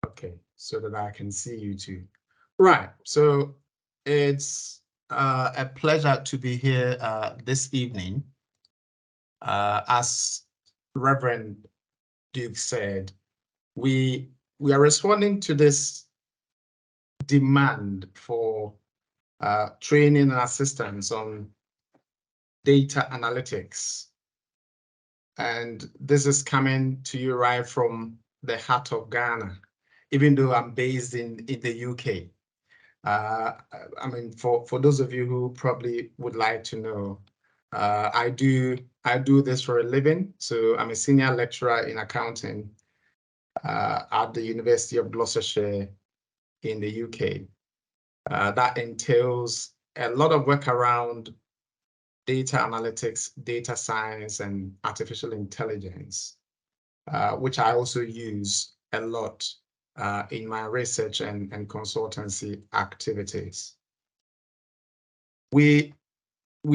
Okay, so that I can see you too. Right, so it's a pleasure to be here this evening. As Reverend Duke said, we are responding to this demand for training and assistance on data analytics. And this is coming to you right from the heart of Ghana, even though I'm based in the UK. I mean, for those of you who probably would like to know, I do this for a living. So I'm a senior lecturer in accounting at the University of Gloucestershire in the UK. That entails a lot of work around data analytics, data science, and artificial intelligence, which I also use a lot in my research and consultancy activities. We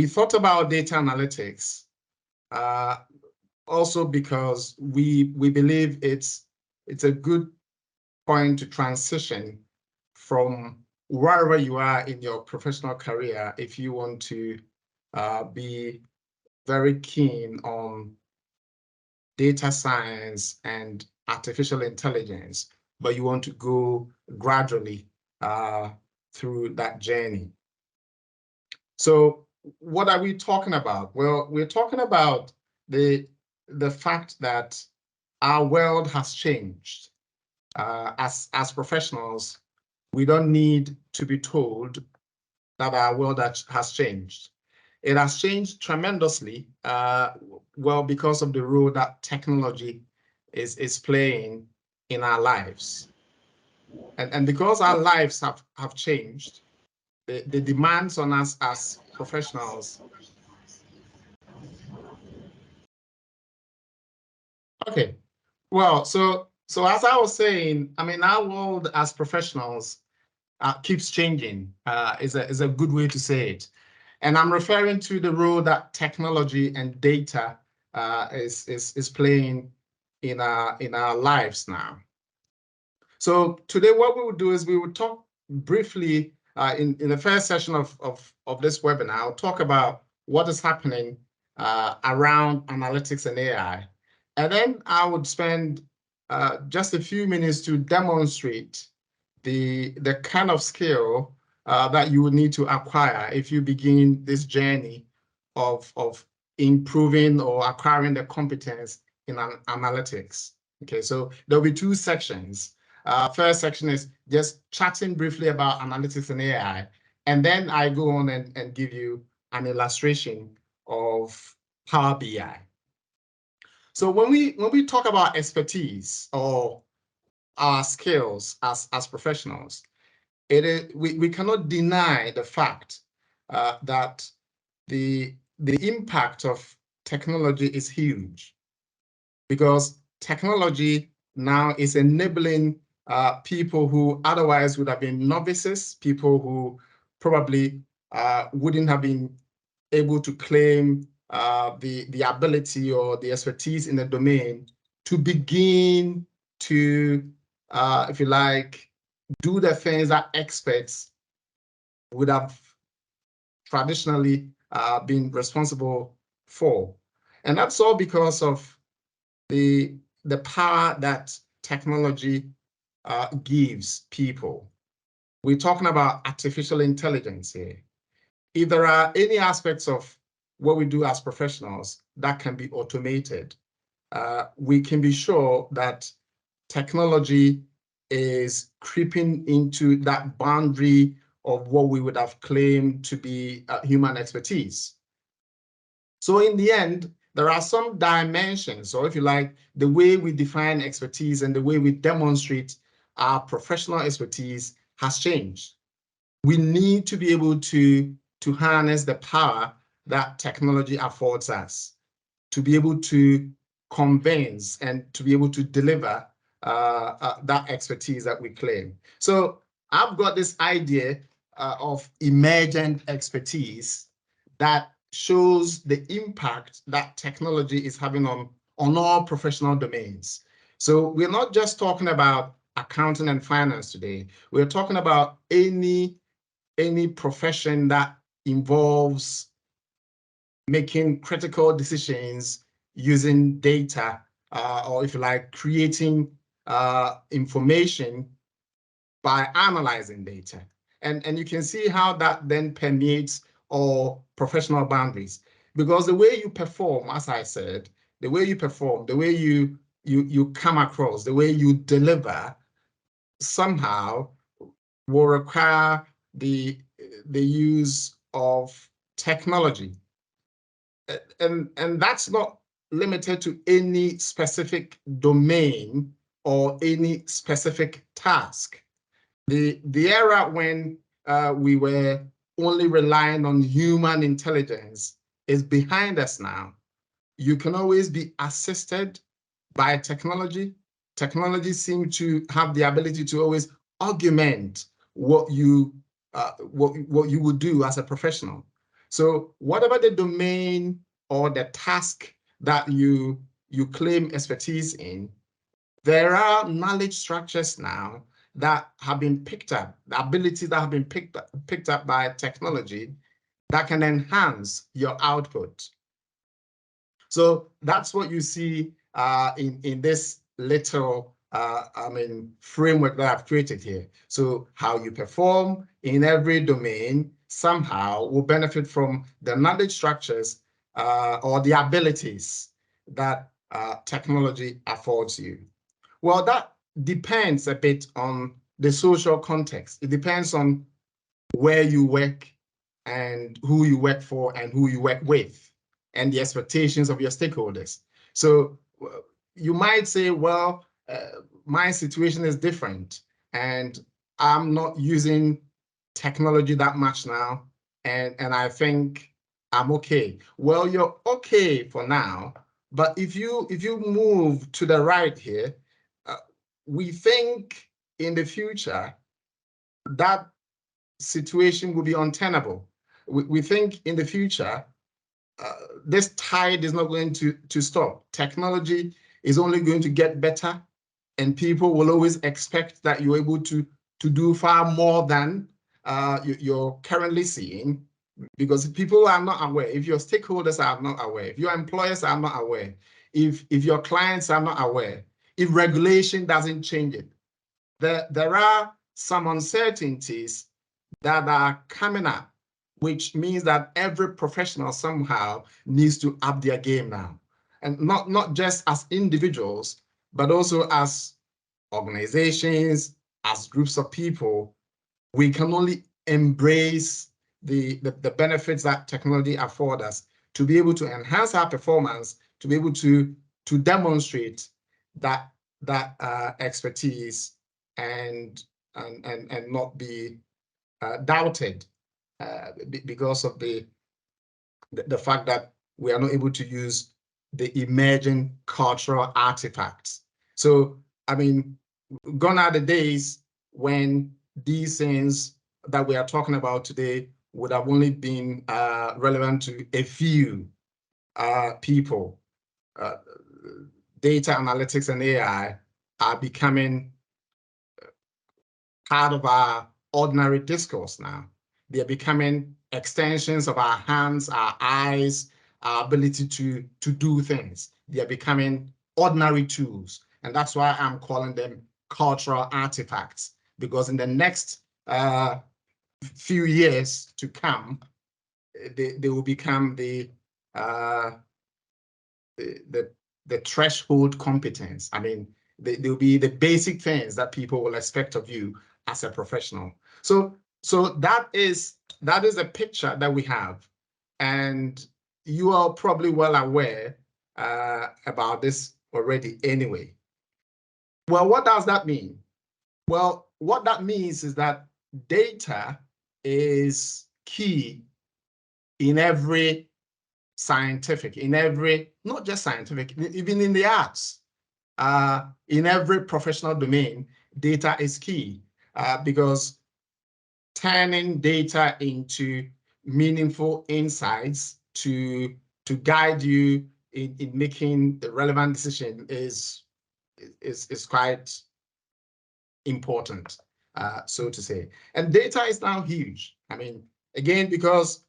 thought about data analytics also because we believe it's a good point to transition from wherever you are in your professional career if you want to be very keen on data science and artificial intelligence, but you want to go gradually through that journey. So what are we talking about? Well, we're talking about the fact that our world has changed. As professionals, we don't need to be told that our world has changed. It has changed tremendously, well, because of the role that technology is playing in our lives. And because our lives have changed, the demands on us as professionals. Okay, well, so as I was saying, I mean, our world as professionals keeps changing, is a good way to say it. And I'm referring to the role that technology and data is playing in our lives now. So today, what we will do is we will talk briefly in the first session of this webinar. I'll talk about what is happening around analytics and AI. And then I would spend just a few minutes to demonstrate the kind of skill that you would need to acquire if you begin this journey of improving or acquiring the competence in analytics. Okay, so there'll be two sections. First section is just chatting briefly about analytics and AI, and then I go on and give you an illustration of Power BI. So when we talk about expertise or our skills as professionals, we cannot deny the fact that the impact of technology is huge, because technology now is enabling people who otherwise would have been novices, people who probably wouldn't have been able to claim the ability or the expertise in the domain to begin to, if you like, do the things that experts would have traditionally been responsible for. And that's all because of the power that technology gives people. We're talking about artificial intelligence here. If there are any aspects of what we do as professionals that can be automated, we can be sure that technology is creeping into that boundary of what we would have claimed to be human expertise. So in the end, there are some dimensions, or if you like, the way we define expertise and the way we demonstrate our professional expertise has changed. We need to be able to harness the power that technology affords us, to be able to convince and to be able to deliver that expertise that we claim. So I've got this idea of emergent expertise that shows the impact that technology is having on all professional domains. So we're not just talking about accounting and finance today. We're talking about any profession that involves making critical decisions using data, or if you like, creating information by analyzing data. And you can see how that then permeates all professional boundaries. Because the way you perform, as I said, the way you perform, the way you come across, the way you deliver, somehow will require the use of technology. And that's not limited to any specific domain or any specific task. The era when we were only relying on human intelligence is behind us now. You can always be assisted by technology. Technology seems to have the ability to always augment what you would do as a professional. So whatever the domain or the task that you claim expertise in, there are knowledge structures now that have been picked up, the abilities that have been picked up by technology that can enhance your output. So that's what you see in this little framework that I've created here. So how you perform in every domain somehow will benefit from the knowledge structures or the abilities that technology affords you. Well, that depends a bit on the social context. It depends on where you work and who you work for and who you work with and the expectations of your stakeholders. So you might say, well, my situation is different and I'm not using technology that much now, and I think I'm okay. Well, you're okay for now, but if you move to the right here, we think in the future that situation will be untenable. We think in the future this tide is not going to stop. Technology is only going to get better, and people will always expect that you're able to do far more than you're currently seeing, because people are not aware, if your stakeholders are not aware, if your employers are not aware, if your clients are not aware, if regulation doesn't change it, there are some uncertainties that are coming up, which means that every professional somehow needs to up their game now. And not just as individuals, but also as organizations, as groups of people. We can only embrace the benefits that technology affords us to be able to enhance our performance, to be able to demonstrate that expertise and not be doubted because of the fact that we are not able to use the emerging cultural artifacts. So, I mean, gone are the days when these things that we are talking about today would have only been relevant to a few people. Data analytics and AI are becoming part of our ordinary discourse now. They're becoming extensions of our hands, our eyes, our ability to do things. They're becoming ordinary tools. And that's why I'm calling them cultural artifacts, because in the next few years to come, they will become the threshold competence. I mean, they'll be the basic things that people will expect of you as a professional. So that is a picture that we have, and you are probably well aware about this already anyway. Well, what does that mean? Well, what that means is that data is key in every scientific, not just scientific, even in the arts, in every professional domain, data is key because turning data into meaningful insights to guide you in making the relevant decision is quite important, so to say. And data is now huge. I mean, again, because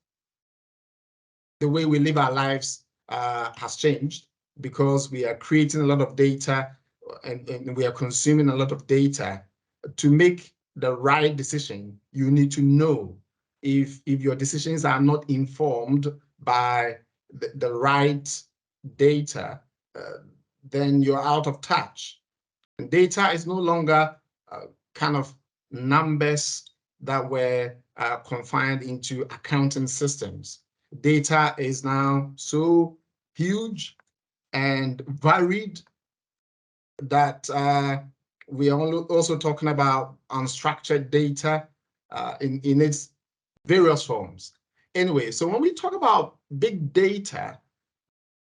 the way we live our lives has changed, because we are creating a lot of data and we are consuming a lot of data. To make the right decision, you need to know if your decisions are not informed by the right data, then you're out of touch. And data is no longer kind of numbers that were confined into accounting systems. Data is now so huge and varied that we are also talking about unstructured data in its various forms. Anyway, so when we talk about big data,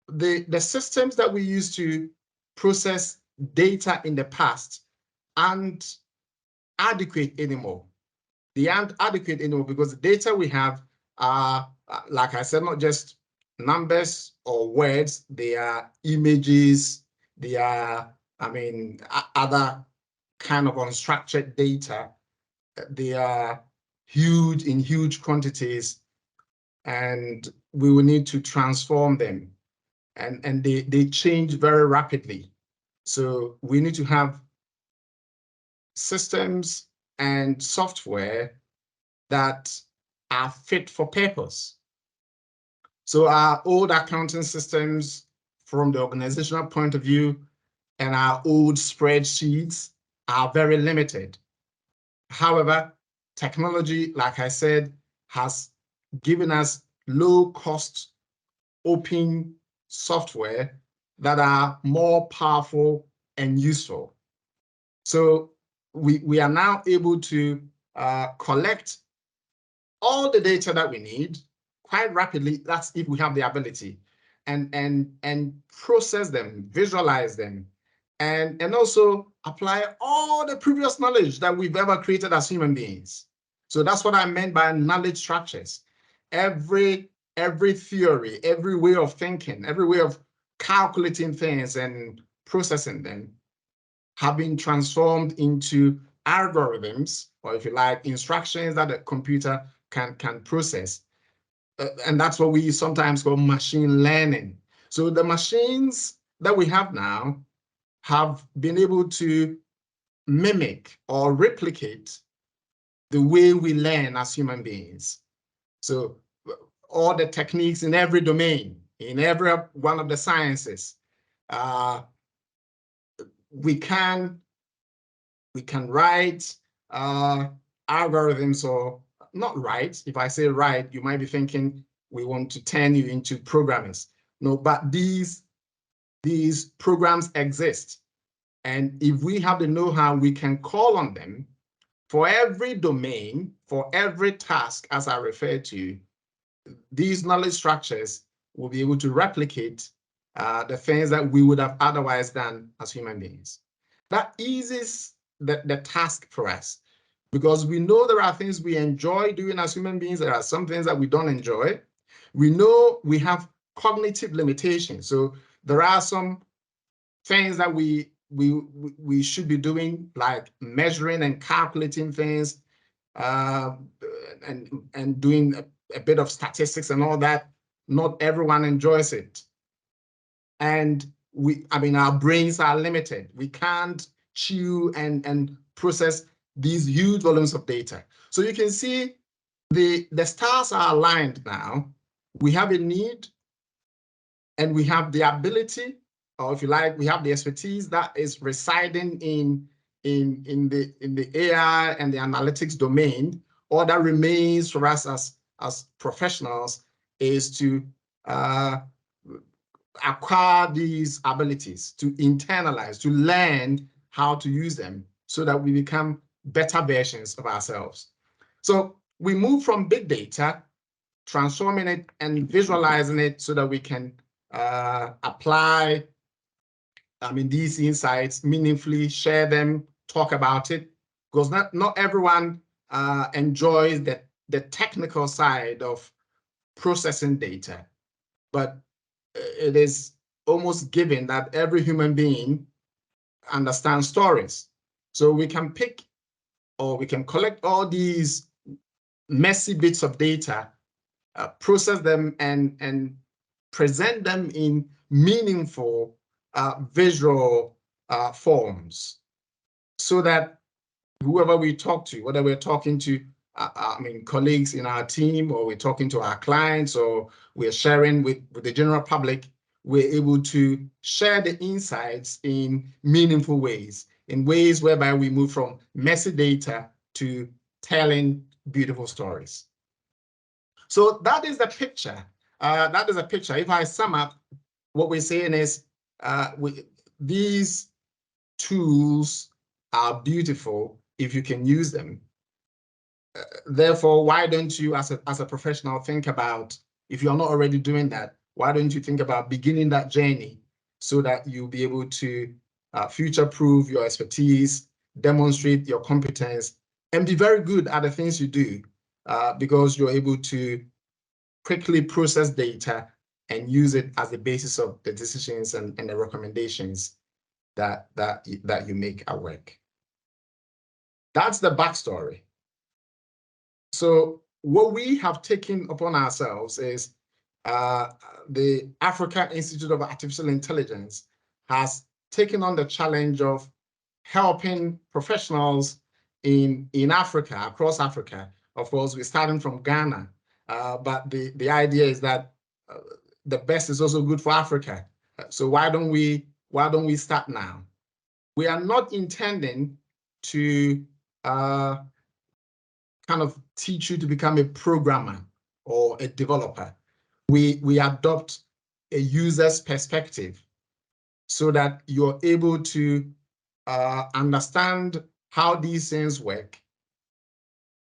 the systems that we used to process data in the past aren't adequate anymore. They aren't adequate anymore because the data we have are, like I said, not just numbers or words, they are images, they are, I mean, other kind of unstructured data. They are huge in huge quantities, and we will need to transform them. And they change very rapidly. So we need to have systems and software that are fit for purpose. So our old accounting systems from the organizational point of view and our old spreadsheets are very limited. However, technology, like I said, has given us low-cost open software that are more powerful and useful. So we are now able to collect all the data that we need quite rapidly. That's if we have the ability, and process them, visualize them, and also apply all the previous knowledge that we've ever created as human beings. So that's what I meant by knowledge structures. Every theory, every way of thinking, every way of calculating things and processing them have been transformed into algorithms, or if you like, instructions that a computer can process. And that's what we sometimes call machine learning. So the machines that we have now have been able to mimic or replicate the way we learn as human beings. So all the techniques in every domain, in every one of the sciences, we can write algorithms, or not write. If I say write, you might be thinking we want to turn you into programmers. No, but these programs exist. And if we have the know-how, we can call on them for every domain, for every task, as I referred to. These knowledge structures will be able to replicate the things that we would have otherwise done as human beings. That eases the task for us, because we know there are things we enjoy doing as human beings. There are some things that we don't enjoy. We know we have cognitive limitations. So there are some things that we should be doing, like measuring and calculating things, and doing a bit of statistics and all that. Not everyone enjoys it. And our brains are limited. We can't chew and process these huge volumes of data. So you can see the stars are aligned now. We have a need, and we have the ability, or if you like, we have the expertise that is residing in the AI and the analytics domain. All that remains for us as professionals is to acquire these abilities, to internalize, to learn how to use them, so that we become better versions of ourselves. So we move from big data, transforming it and visualizing it so that we can apply these insights meaningfully, share them, talk about it, because not everyone enjoys the technical side of processing data, but it is almost given that every human being understands stories. So we can pick or we can collect all these messy bits of data, process them, and present them in meaningful visual forms, so that whoever we talk to, whether we're talking to colleagues in our team, or we're talking to our clients, or we're sharing with the general public, we're able to share the insights in meaningful ways, in ways whereby we move from messy data to telling beautiful stories. So that is the picture. That is a picture. If I sum up, what we're saying is these tools are beautiful if you can use them. Therefore, why don't you, as a professional, think about, if you're not already doing that, why don't you think about beginning that journey, so that you'll be able to future-proof your expertise, demonstrate your competence, and be very good at the things you do, because you're able to quickly process data and use it as the basis of the decisions and the recommendations that you make at work. That's the backstory. So what we have taken upon ourselves is the African Institute of Artificial Intelligence has taken on the challenge of helping professionals in Africa, across Africa. Of course, we're starting from Ghana, but the idea is that the best is also good for Africa. So why don't we start now? We are not intending to kind of teach you to become a programmer or a developer. We adopt a user's perspective, so that you're able to understand how these things work,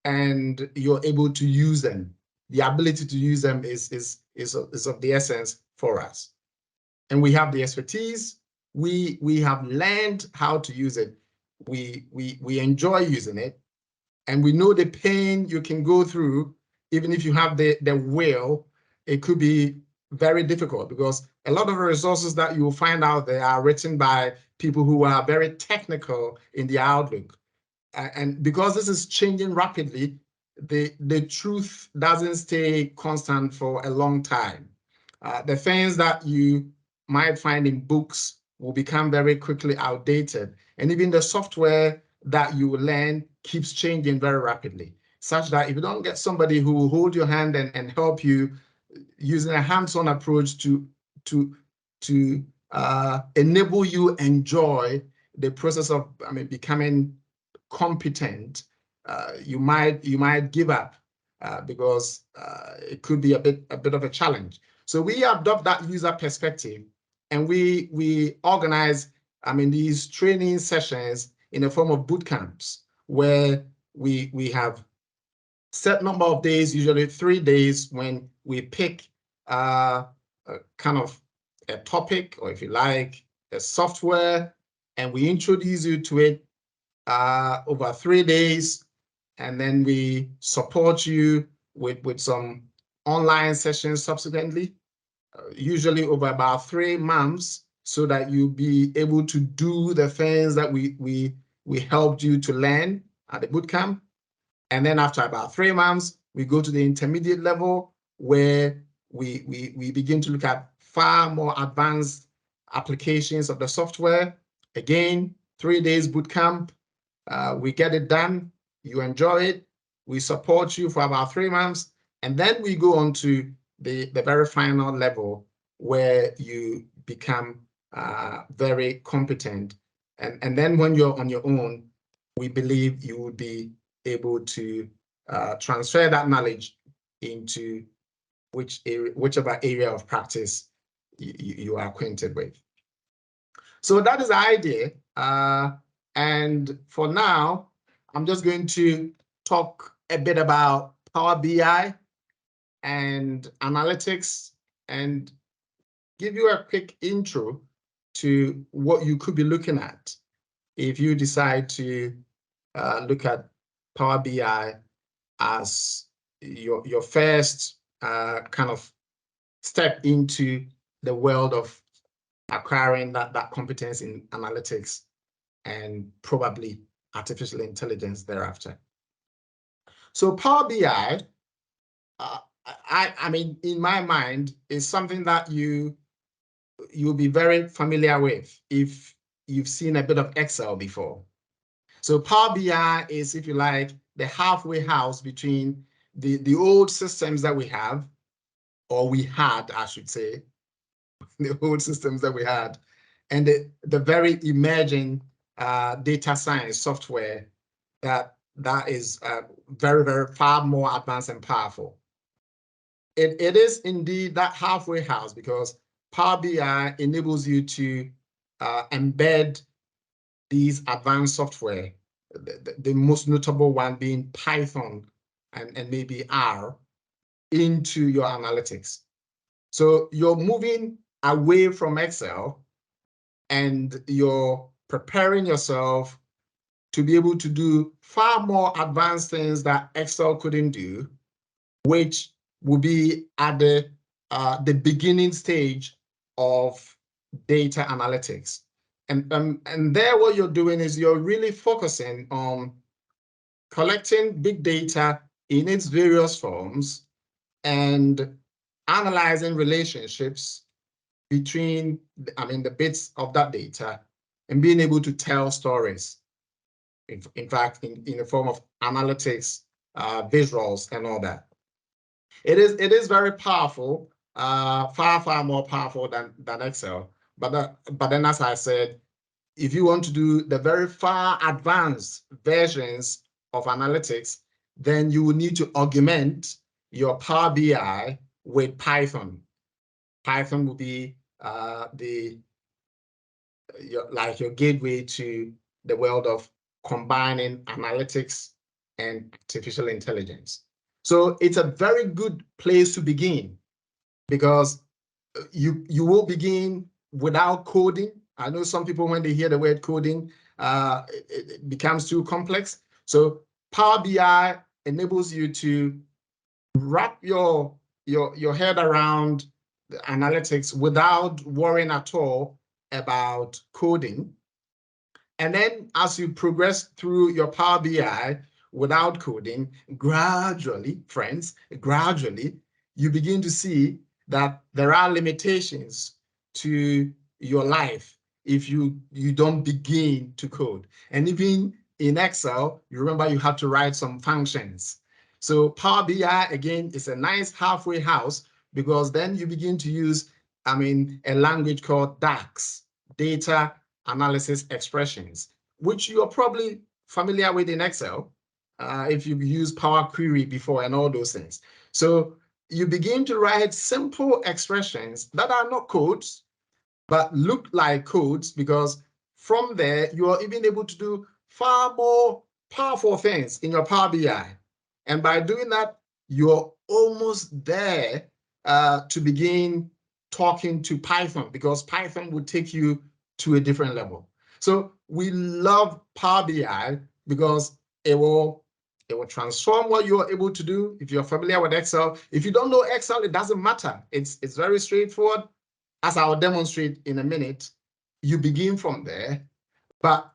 and you're able to use them. The ability to use them is of the essence for us. And we have the expertise. We have learned how to use it. We enjoy using it. And we know the pain you can go through. Even if you have the will, it could be very difficult, because a lot of the resources that you will find out there are written by people who are very technical in their outlook. And because this is changing rapidly, the truth doesn't stay constant for a long time. The things that you might find in books will become very quickly outdated. And even the software that you will learn keeps changing very rapidly, such that if you don't get somebody who will hold your hand and help you using a hands-on approach to enable you enjoy the process of becoming competent, you might give up, because it could be a bit of a challenge. So we adopt that user perspective, and we organize these training sessions in the form of boot camps, where we have set number of days, usually 3 days, when we pick kind of a topic, or if you like, a software, and we introduce you to it over 3 days, and then we support you with some online sessions subsequently, usually over about 3 months, so that you'll be able to do the things that we helped you to learn at the bootcamp. And then after about 3 months, we go to the intermediate level, where we begin to look at far more advanced applications of the software. Again, 3 days bootcamp. We get it done. You enjoy it. We support you for about 3 months. And then we go on to the very final level, where you become very competent. And then when you're on your own, we believe you will be able to transfer that knowledge into whichever area of practice you are acquainted with. So that is the idea. And for now, I'm just going to talk a bit about Power BI and analytics, and give you a quick intro to what you could be looking at if you decide to look at Power BI as your first kind of step into the world of acquiring that competence in analytics, and probably artificial intelligence thereafter. So Power BI, I mean, in my mind, is something that you'll be very familiar with if you've seen a bit of Excel before. So Power BI is, if you like, the halfway house between the old systems that we have, or we had, I should say, the old systems that we had, and the very emerging data science software that is very, very far more advanced and powerful. It is indeed that halfway house, because Power BI enables you to embed these advanced software, the most notable one being Python and maybe R, into your analytics. So you're moving away from Excel and you're preparing yourself to be able to do far more advanced things that Excel couldn't do, which will be at the beginning stage of data analytics. And there what you're doing is you're really focusing on collecting big data in its various forms and analyzing relationships between, I mean, the bits of that data, and being able to tell stories. In fact, in the form of analytics, visuals, and all that. It is very powerful, far more powerful than Excel. But then, as I said, if you want to do the very far advanced versions of analytics, then you will need to augment your Power BI with Python. Python will be your gateway to the world of combining analytics and artificial intelligence. So it's a very good place to begin, because you will begin without coding. I know some people, when they hear the word coding, it becomes too complex. So Power BI enables you to wrap your head around the analytics without worrying at all about coding. And then as you progress through your Power BI without coding, gradually, friends, gradually, you begin to see that there are limitations to your life if you don't begin to code. And even in Excel, you remember you have to write some functions. So Power BI, again, is a nice halfway house, because then you begin to use, I mean, a language called DAX, data analysis expressions, which you're probably familiar with in Excel if you've used Power Query before and all those things. So you begin to write simple expressions that are not codes, but look like codes, because from there, you are even able to do far more powerful things in your Power BI. And by doing that, you're almost there to begin talking to Python, because Python would take you to a different level. So we love Power BI because it will transform what you're able to do. If you're familiar with Excel, if you don't know Excel, it doesn't matter. It's very straightforward. As I'll demonstrate in a minute, you begin from there, but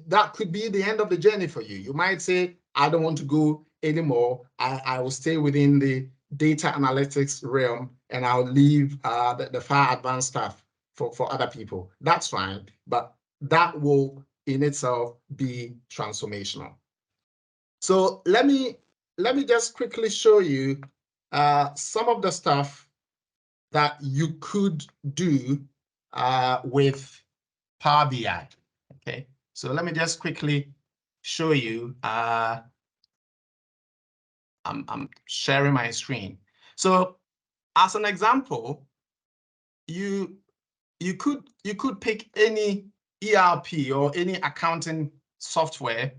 that could be the end of the journey for you. You might say, I don't want to go anymore. I will stay within the data analytics realm, and I'll leave the far advanced stuff for other people. That's fine, but that will in itself be transformational. So let me just quickly show you some of the stuff that you could do with Power BI. Okay, so let me just quickly show you. I'm sharing my screen. So as an example, you could pick any ERP or any accounting software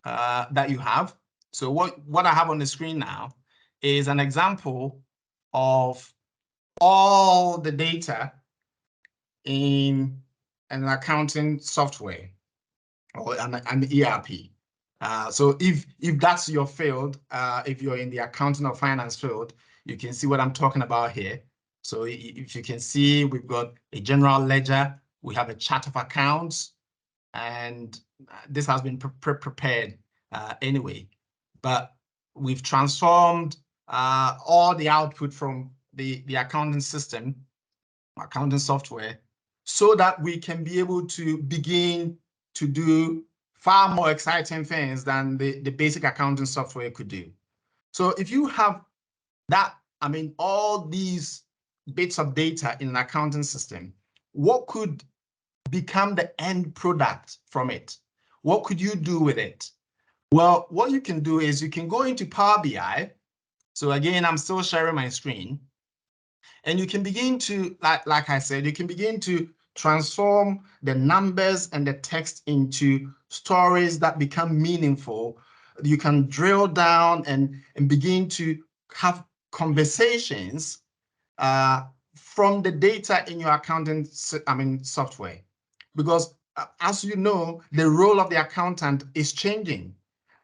that you have. So what I have on the screen now is an example of all the data in an accounting software or an ERP. So if that's your field, if you're in the accounting or finance field, you can see what I'm talking about here. So if you can see, we've got a general ledger, we have a chart of accounts, and this has been prepared anyway, but we've transformed all the output from the accounting system, accounting software, so that we can be able to begin to do far more exciting things than the basic accounting software could do. So if you have that, I mean, all these bits of data in an accounting system, what could become the end product from it? What could you do with it? Well, what you can do is you can go into Power BI. So again, I'm still sharing my screen. And you can begin to, like I said, you can begin to transform the numbers and the text into stories that become meaningful. You can drill down and begin to have conversations from the data in your accounting, software. Because as you know, the role of the accountant is changing.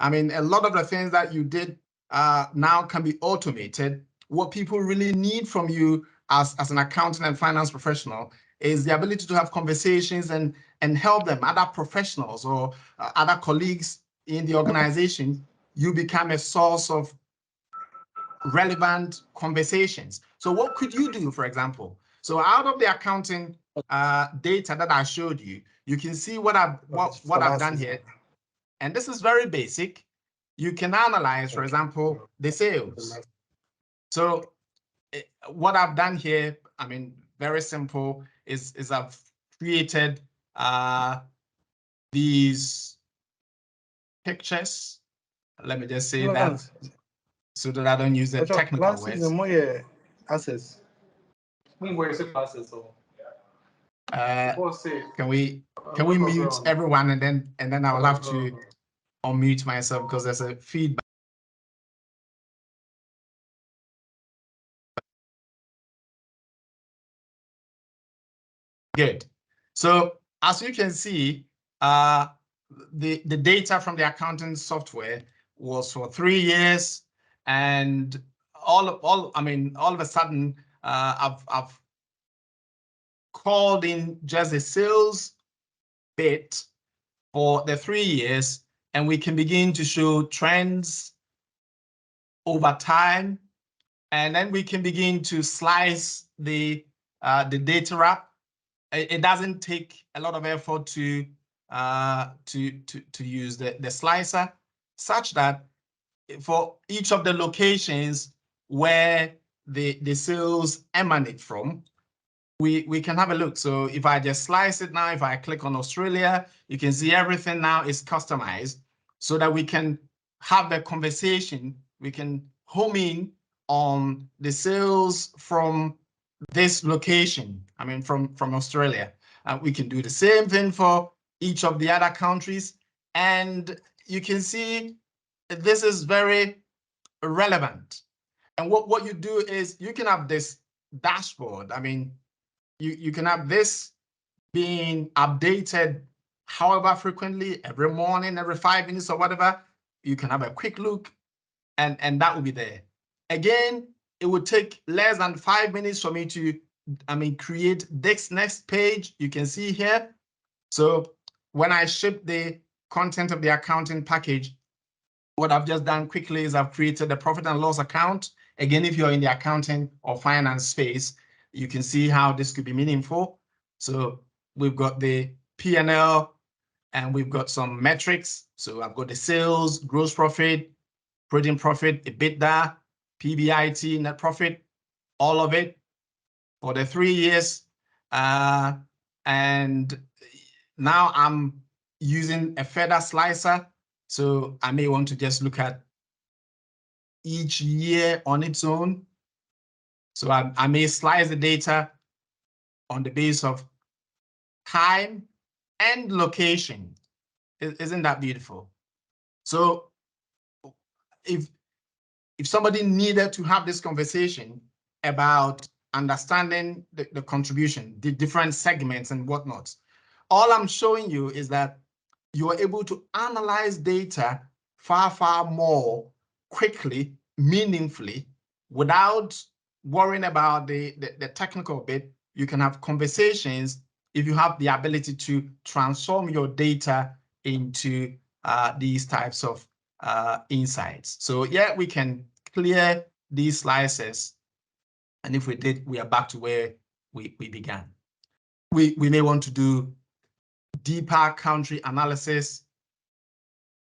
I mean, a lot of the things that you did now can be automated. What people really need from you as an accountant and finance professional is the ability to have conversations and help them, other professionals or other colleagues in the organization. You become a source of relevant conversations. So what could you do, for example? So out of the accounting data that I showed you, you can see what I've done here. And this is very basic. You can analyze, for example, the sales. So what I've done here, I mean, very simple, is I've created these pictures. Let me just say that so that I don't use the technical words. Access. Can we mute everyone and then I will have to unmute myself because there's a feedback. Good. So as you can see, the data from the accounting software was for 3 years, and all of a sudden, I've called in just a sales bit for the 3 years, and we can begin to show trends over time, and then we can begin to slice the data up. It doesn't take a lot of effort to use the slicer, such that for each of the locations where the sales emanate from, we can have a look. So if I just slice it now, if I click on Australia, you can see everything now is customized so that we can have the conversation. We can home in on the sales from this location, I mean, from Australia. We can do the same thing for each of the other countries. And you can see this is very relevant. And what you do is you can have this dashboard. I mean, you can have this being updated however frequently, every morning, every 5 minutes or whatever. You can have a quick look and that will be there. Again, it would take less than 5 minutes for me to, create this next page. You can see here. So when I ship the content of the accounting package, what I've just done quickly is I've created the profit and loss account. Again, if you're in the accounting or finance space, you can see how this could be meaningful. So we've got the P&L and we've got some metrics. So I've got the sales, gross profit, operating profit, EBITDA, PBIT, net profit, all of it for the 3 years. And now I'm using a feather slicer. So I may want to just look at each year on its own. So I may slice the data on the basis of time and location. Isn't that beautiful? So if somebody needed to have this conversation about understanding the contribution, the different segments and whatnot, all I'm showing you is that you are able to analyze data far, far more quickly, meaningfully, without worrying about the technical bit. You can have conversations if you have the ability to transform your data into these types of insights. So yeah, we can clear these slices. And if we did, we are back to where we began. We may want to do deeper country analysis.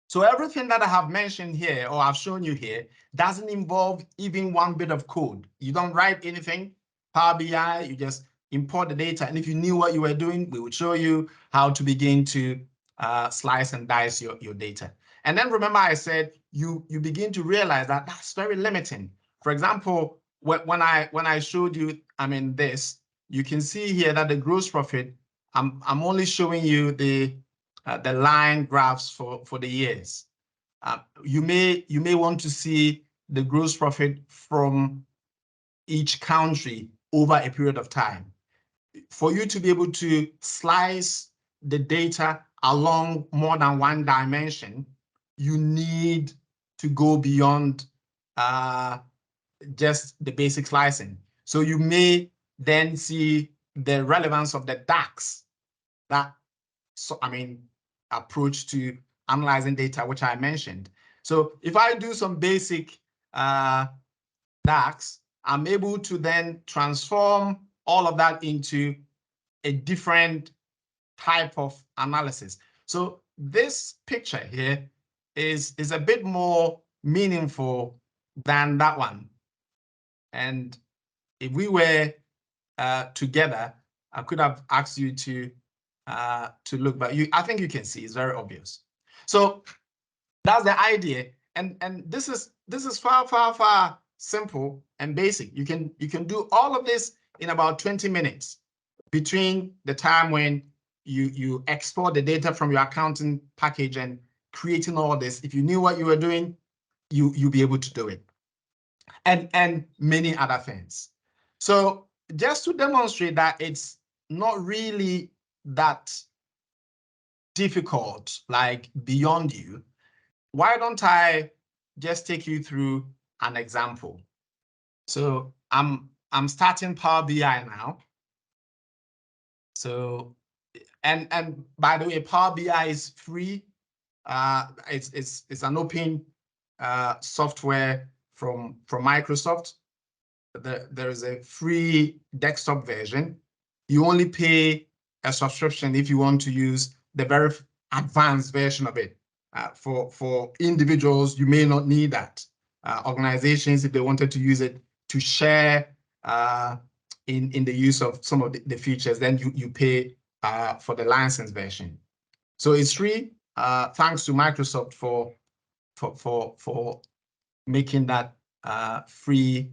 So everything that I have mentioned here, or I've shown you here, doesn't involve even one bit of code. You don't write anything. Power BI, you just import the data. And if you knew what you were doing, we would show you how to begin to slice and dice your data. And then remember I said, you begin to realize that that's very limiting. For example, when I showed you, this, you can see here that the gross profit, I'm only showing you the line graphs for the years. You may want to see the gross profit from each country over a period of time. For you to be able to slice the data along more than one dimension, you need to go beyond just the basic slicing. So you may then see the relevance of the DAX, that approach to analyzing data, which I mentioned. So if I do some basic DAX, I'm able to then transform all of that into a different type of analysis. So this picture here is a bit more meaningful than that one. And if we were together, I could have asked you to look, but I think you can see it's very obvious. So that's the idea, and this is far simple and basic. You can do all of this in about 20 minutes between the time when you export the data from your accounting package and creating all this. If you knew what you were doing, you'll be able to do it, and many other things. So just to demonstrate that it's not really that difficult, like beyond you, why don't I just take you through an example? So I'm starting Power BI now. So and by the way, Power BI is free. It's an open software from Microsoft. There is a free desktop version. You only pay a subscription if you want to use the very advanced version of it. For individuals, you may not need that. Organizations, if they wanted to use it to share in the use of some of the features, then you pay for the license version. So it's free. Thanks to Microsoft for making that free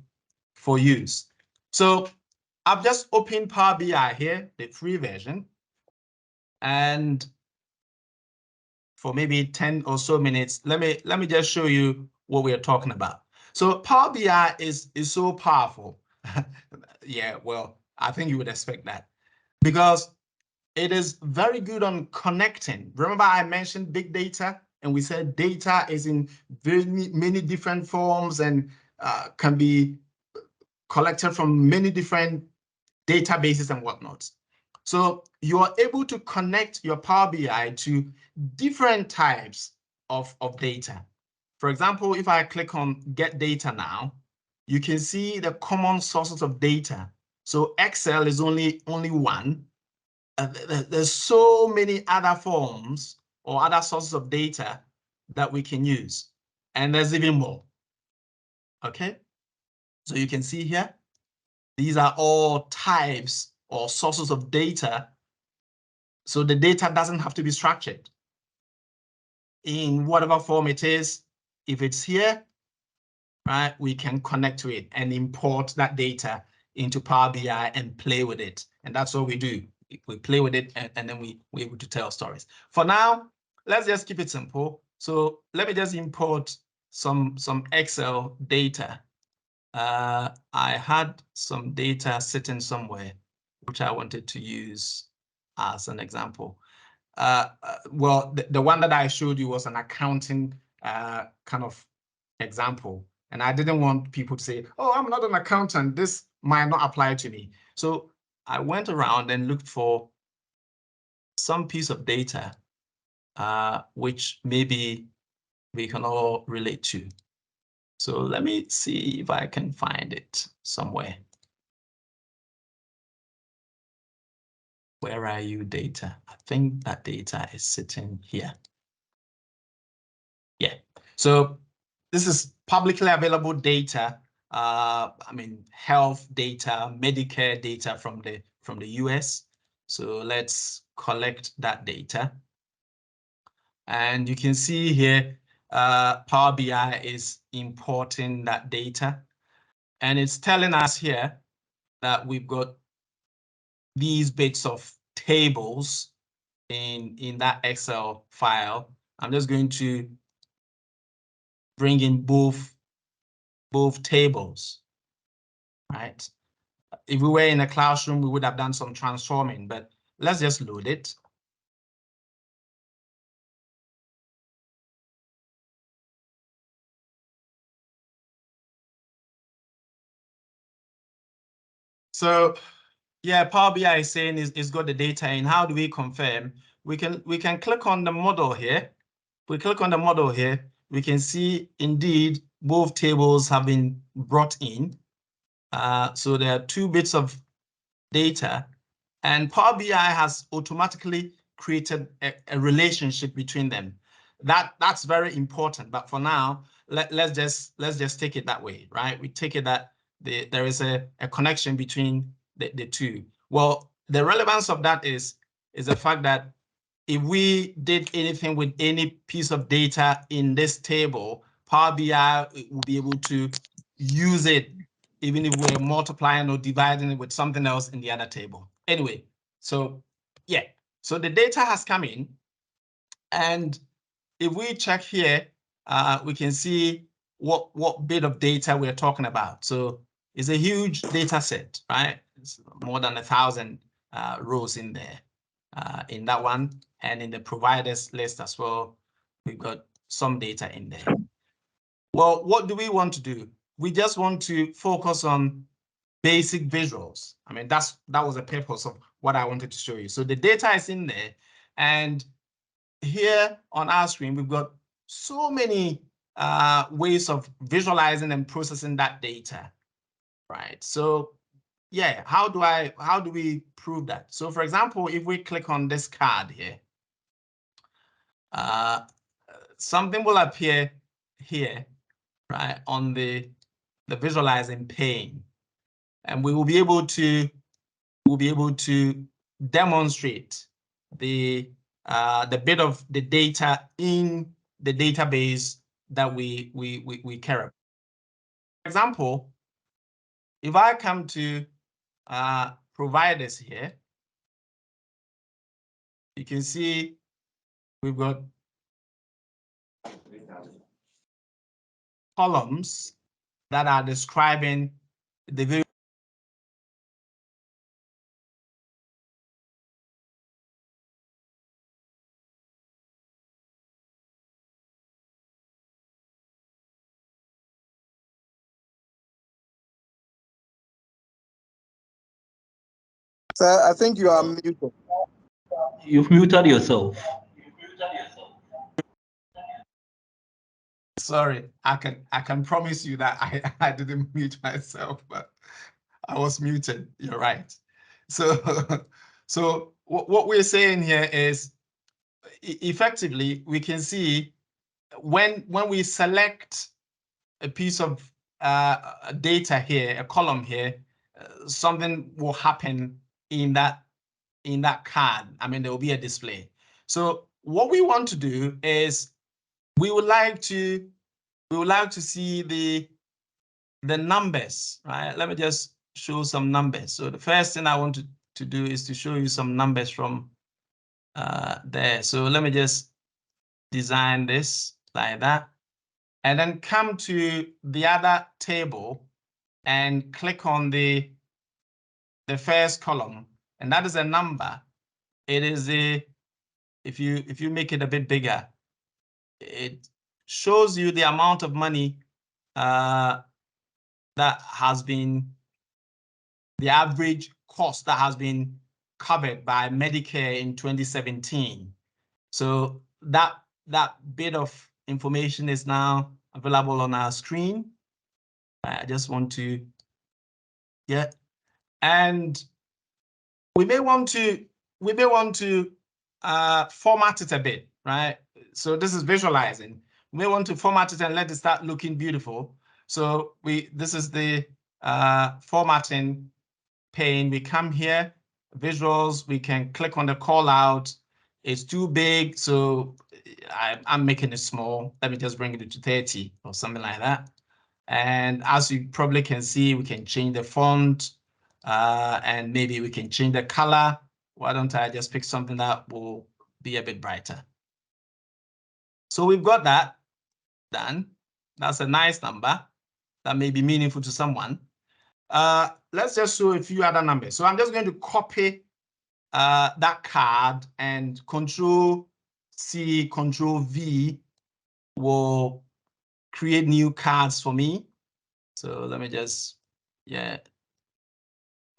for use. So I've just opened Power BI here, the free version, and for maybe 10 or so minutes, let me just show you what we are talking about. So Power BI is so powerful. Yeah, well, I think you would expect that, because it is very good on connecting. Remember I mentioned big data, and we said data is in very many different forms and can be collected from many different databases and whatnot. So you are able to connect your Power BI to different types of data. For example, if I click on Get Data now, you can see the common sources of data. So Excel is only one. There's so many other forms or other sources of data that we can use. And there's even more. Okay, so you can see here, these are all types or sources of data. So the data doesn't have to be structured in whatever form it is. If it's here, right, we can connect to it and import that data into Power BI and play with it. And that's what we do. We play with it, and then we're able to tell stories. For now, let's just keep it simple. So let me just import some Excel data. I had some data sitting somewhere, which I wanted to use as an example. Well, the one that I showed you was an accounting kind of example. And I didn't want people to say, oh, I'm not an accountant, this might not apply to me. So I went around and looked for some piece of data which maybe we can all relate to. So let me see if I can find it somewhere. Where are you, data? I think that data is sitting here. Yeah, so this is publicly available data. I mean, health data, Medicare data from the US. So let's collect that data. And you can see here, Power BI is importing that data. And it's telling us here that we've got these bits of tables in that Excel file. I'm just going to bring in both tables, right? If we were in a classroom, we would have done some transforming, but let's just load it. So yeah, Power BI is saying it's got the data in. How do we confirm? We can click on the model here. If we click on the model here, we can see indeed both tables have been brought in. So there are two bits of data, and Power BI has automatically created a relationship between them. That's very important. But for now, let's just take it that way, right? We take it that there is a connection between the two. Well, the relevance of that is the fact that if we did anything with any piece of data in this table, Power BI will be able to use it even if we're multiplying or dividing it with something else in the other table. Anyway, so yeah, so the data has come in, and if we check here, we can see what bit of data we're talking about. So it's a huge data set, right? It's more than 1,000 rows in there, in that one, and in the providers list as well. We've got some data in there. Well, what do we want to do? We just want to focus on basic visuals. I mean, that was the purpose of what I wanted to show you. So the data is in there, and here on our screen, we've got so many ways of visualizing and processing that data, right? So yeah, how do we prove that? So for example, if we click on this card here, something will appear here, right, on the visualizing pane, and we will be able to demonstrate the bit of the data in the database that we care about. For example, if I come to providers here, you can see we've got columns that are describing the various. Sir, I think you are muted. You've muted yourself. Sorry, I can promise you that I didn't mute myself, but I was muted. You're right. So so what we're saying here is effectively we can see when we select a piece of data here, a column here, something will happen in that card. I mean, there will be a display. So what we want to do is we would like to see the numbers, right? Let me just show some numbers. So the first thing I want to do is to show you some numbers from there. So let me just design this like that, and then come to the other table and click on the first column, and that is a number. It is if you make it a bit bigger, it shows you the amount of money that has been the average cost that has been covered by Medicare in 2017. So that bit of information is now available on our screen. I just want to, yeah, and we may want to format it a bit, right? So this is visualizing. We may want to format it and let it start looking beautiful. So this is the formatting pane. We come here, visuals, we can click on the call out. It's too big, so I'm making it small. Let me just bring it to 30 or something like that. And as you probably can see, we can change the font and maybe we can change the color. Why don't I just pick something that will be a bit brighter? So we've got that done. That's a nice number that may be meaningful to someone. Let's just show a few other numbers. So I'm just going to copy that card, and Control-C, Control-V will create new cards for me. So let me just, yeah,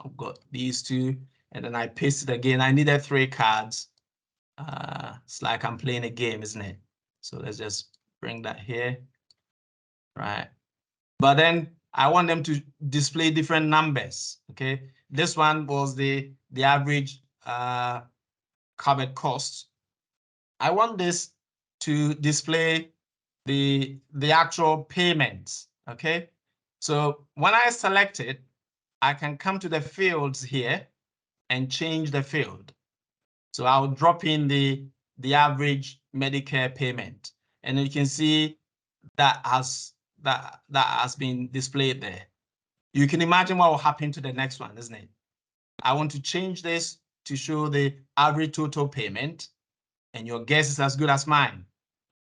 I've got these two, and then I paste it again. I needed 3 cards. It's like I'm playing a game, isn't it? So let's just bring that here, right? But then I want them to display different numbers, okay? This one was the average covered cost. I want this to display the actual payments, okay? So when I select it, I can come to the fields here and change the field. So I'll drop in the average Medicare payment, and you can see that has been displayed there. You can imagine what will happen to the next one, isn't it? I want to change this to show the average total payment, and your guess is as good as mine.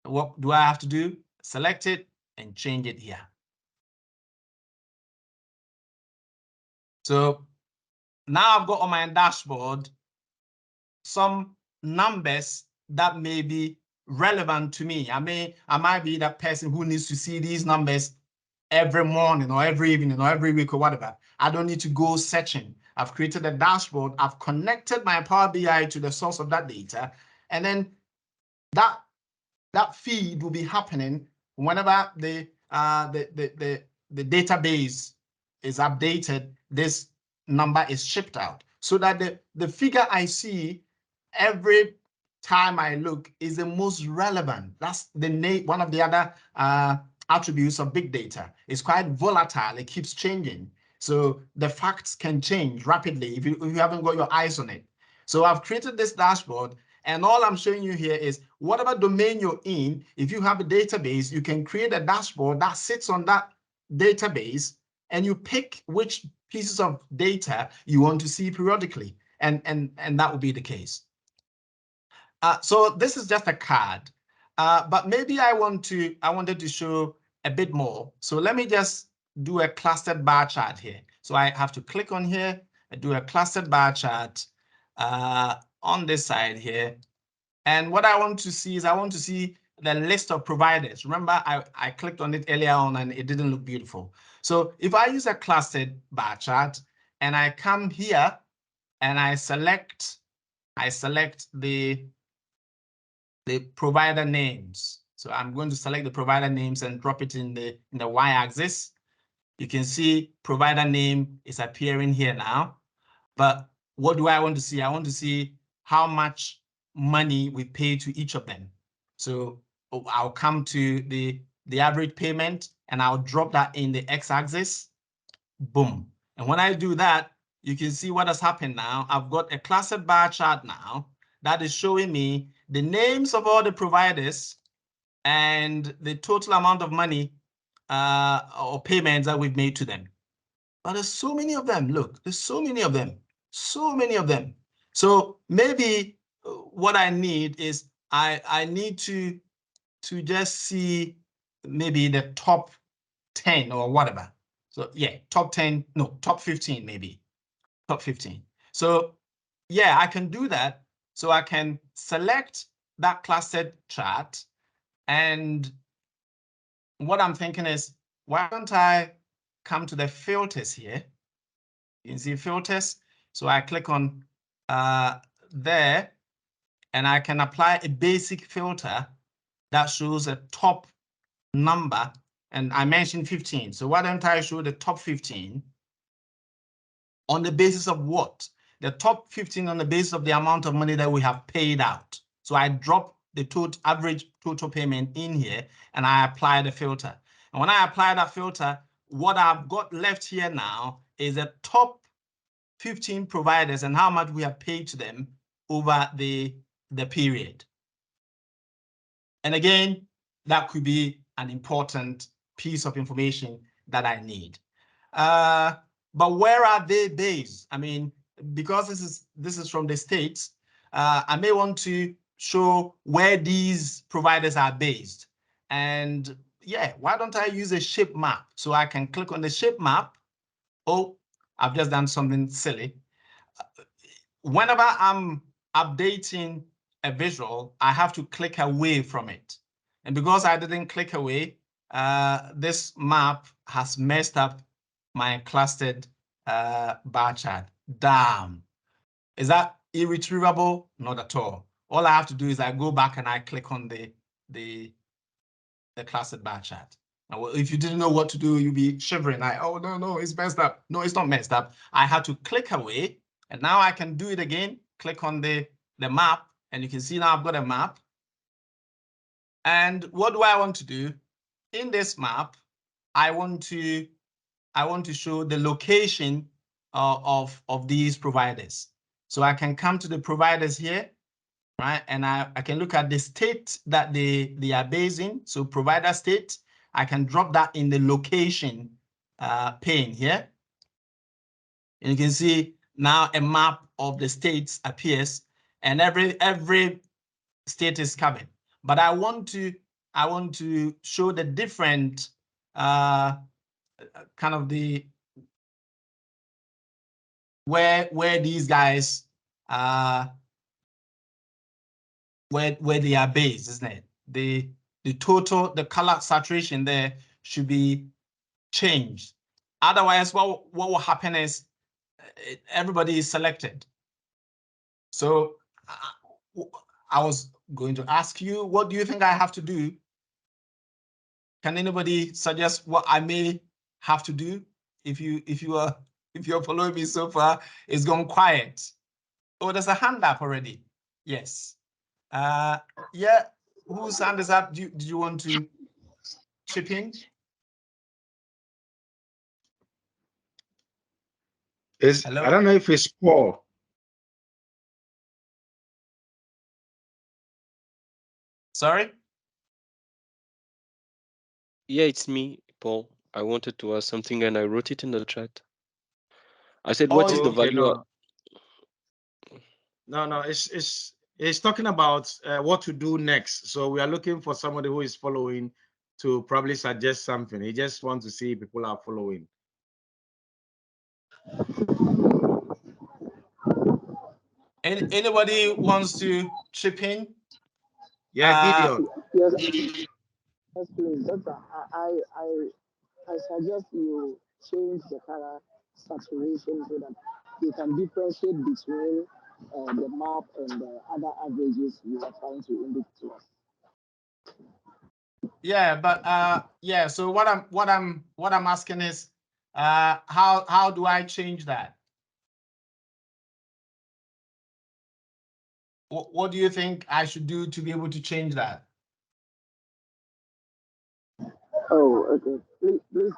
What do I have to do? Select it and change it here. So now I've got on my dashboard some numbers that may be relevant to me. I might be that person who needs to see these numbers every morning or every evening or every week or whatever. I don't need to go searching. I've created a dashboard. I've connected my Power BI to the source of that data, and then that feed will be happening whenever the database is updated. This number is shipped out, so that the figure I see every time I look is the most relevant. That's one of the other attributes of big data. It's quite volatile. It keeps changing. So the facts can change rapidly if you haven't got your eyes on it. So I've created this dashboard, and all I'm showing you here is whatever domain you're in, if you have a database, you can create a dashboard that sits on that database, and you pick which pieces of data you want to see periodically, and that will be the case. So this is just a card, but maybe I wanted to show a bit more. So let me just do a clustered bar chart here. So I have to click on here and do a clustered bar chart on this side here. And what I want to see is I want to see the list of providers. Remember, I clicked on it earlier on and it didn't look beautiful. So if I use a clustered bar chart and I come here and I select the provider names. So I'm going to select the provider names and drop it in the y-axis. You can see provider name is appearing here now. But what do I want to see? I want to see how much money we pay to each of them. So I'll come to the average payment and I'll drop that in the x-axis. Boom. And when I do that, you can see what has happened now. I've got a clustered bar chart now that is showing me the names of all the providers and the total amount of money or payments that we've made to them. But there's so many of them. Look, there's so many of them. So many of them. So maybe what I need is I need to just see maybe the top 10 or whatever. So yeah, top 10, no, top 15 maybe. Top 15. So yeah, I can do that. So I can select that clustered chart. And what I'm thinking is, why don't I come to the filters here? You can see filters. So I click on there, and I can apply a basic filter that shows a top number, and I mentioned 15. So why don't I show the top 15 on the basis of what? The top 15 on the basis of the amount of money that we have paid out. So I drop the total average total payment in here and I apply the filter. And when I apply that filter, what I've got left here now is the top 15 providers and how much we have paid to them over the period. And again, that could be an important piece of information that I need. But where are they based? I mean, because this is from the States, I may want to show where these providers are based. And yeah, why don't I use a shape map? So I can click on the shape map. Oh, I've just done something silly. Whenever I'm updating a visual, I have to click away from it. And because I didn't click away, this map has messed up my clustered bar chart. Damn. Is that irretrievable? Not at all. All I have to do is I go back and I click on the clustered bar chart. Now, if you didn't know what to do, you'd be shivering like, oh, no, it's messed up. No, it's not messed up. I had to click away, and now I can do it again. Click on the map, and you can see now I've got a map. And what do I want to do? In this map, I want to show the location of these providers. So I can come to the providers here, right? And I can look at the state that they are based in. So provider state, I can drop that in the location pane here. And you can see now a map of the states appears, and every state is covered. But I want to show the different kind of the where these guys where they are based, isn't it? The total, the color saturation there should be changed. Otherwise, what will happen is everybody is selected. So I was going to ask you, what do you think I have to do? Can anybody suggest what I may have to do? If you're following me so far, it's gone quiet. Oh, there's a hand up already. Yes. Yeah. Whose hand is up? Do you want to chip in? Hello? I don't know if it's Paul. Sorry? Yeah, it's me, Paul. I wanted to ask something and I wrote it in the chat. I said, what is the Okay, value? No, it's talking about what to do next. So we are looking for somebody who is following to probably suggest something. He just wants to see if people are following. Anybody wants to chip in? Yeah, Gideon. Yes, yes, please. Doctor, I suggest you change the color saturation so that you can differentiate between the map and the other averages you are trying to indicate to us. Yeah, but yeah. So what I'm asking is, how do I change that? What do you think I should do to be able to change that? Oh, okay. Please.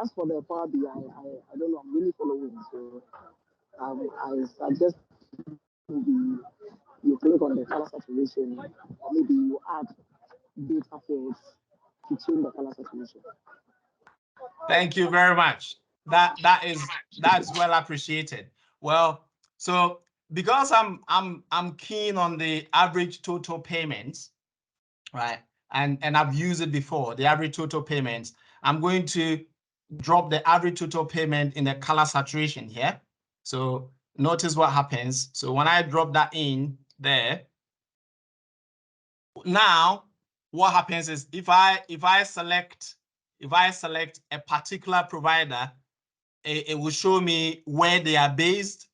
As for the Power BI, I don't know. I'm really following. So I suggest maybe you click on the color saturation, or maybe you add data fields to change the color saturation. Thank you very much. That's well appreciated. Well, so because I'm keen on the average total payments, right? And I've used it before, the average total payments. I'm going to drop the average total payment in the color saturation here. So notice what happens. So when I drop that in there, now what happens is if I select a particular provider, it will show me where they are based,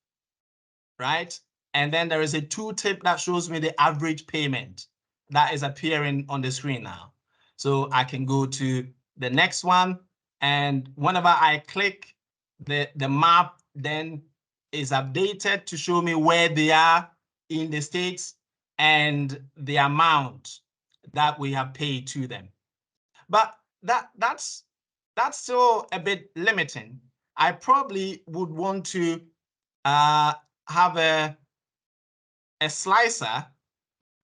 right? And then there is a tooltip that shows me the average payment that is appearing on the screen now. So I can go to the next one, and whenever I click, the map then is updated to show me where they are in the states and the amount that we have paid to them. But that's still a bit limiting. I probably would want to have a slicer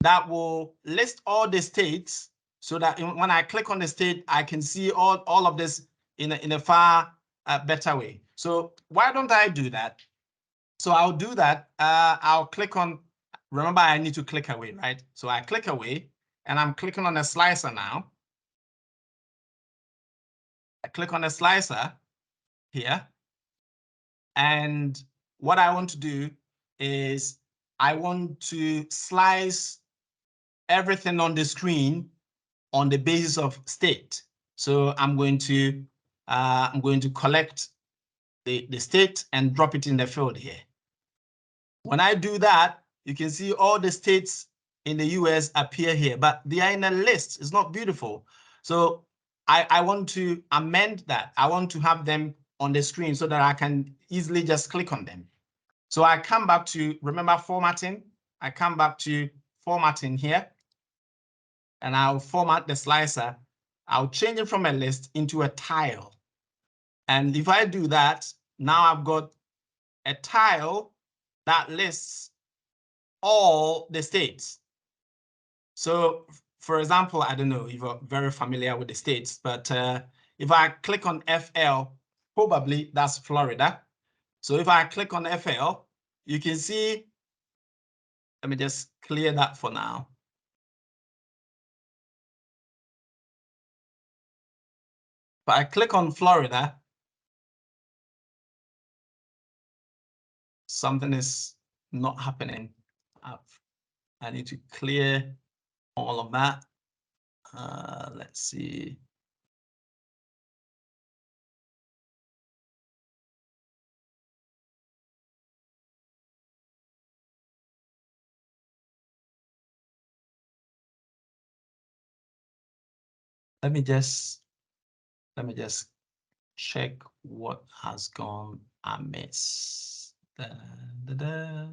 that will list all the states, so that when I click on the state, I can see all of this in a far better way. So why don't I do that? So I'll do that. I'll click on, remember I need to click away, right? So I click away, and I'm clicking on a slicer now. I click on the slicer here. And what I want to do is I want to slice everything on the screen on the basis of state. So I'm going to collect the state and drop it in the field here. When I do that, you can see all the states in the US appear here, but they are in a list. It's not beautiful. So I want to amend that. I want to have them on the screen so that I can easily just click on them. So I come back to, remember formatting? I come back to formatting here, and I'll format the slicer. I'll change it from a list into a tile. And if I do that, now I've got a tile that lists all the states. So for example, I don't know if you're very familiar with the states, but if I click on FL, probably that's Florida. So if I click on FL, you can see, let me just clear that for now. If I click on Florida, something is not happening. I need to clear all of that. Let's see. Let me just check what has gone amiss. Da, da, da.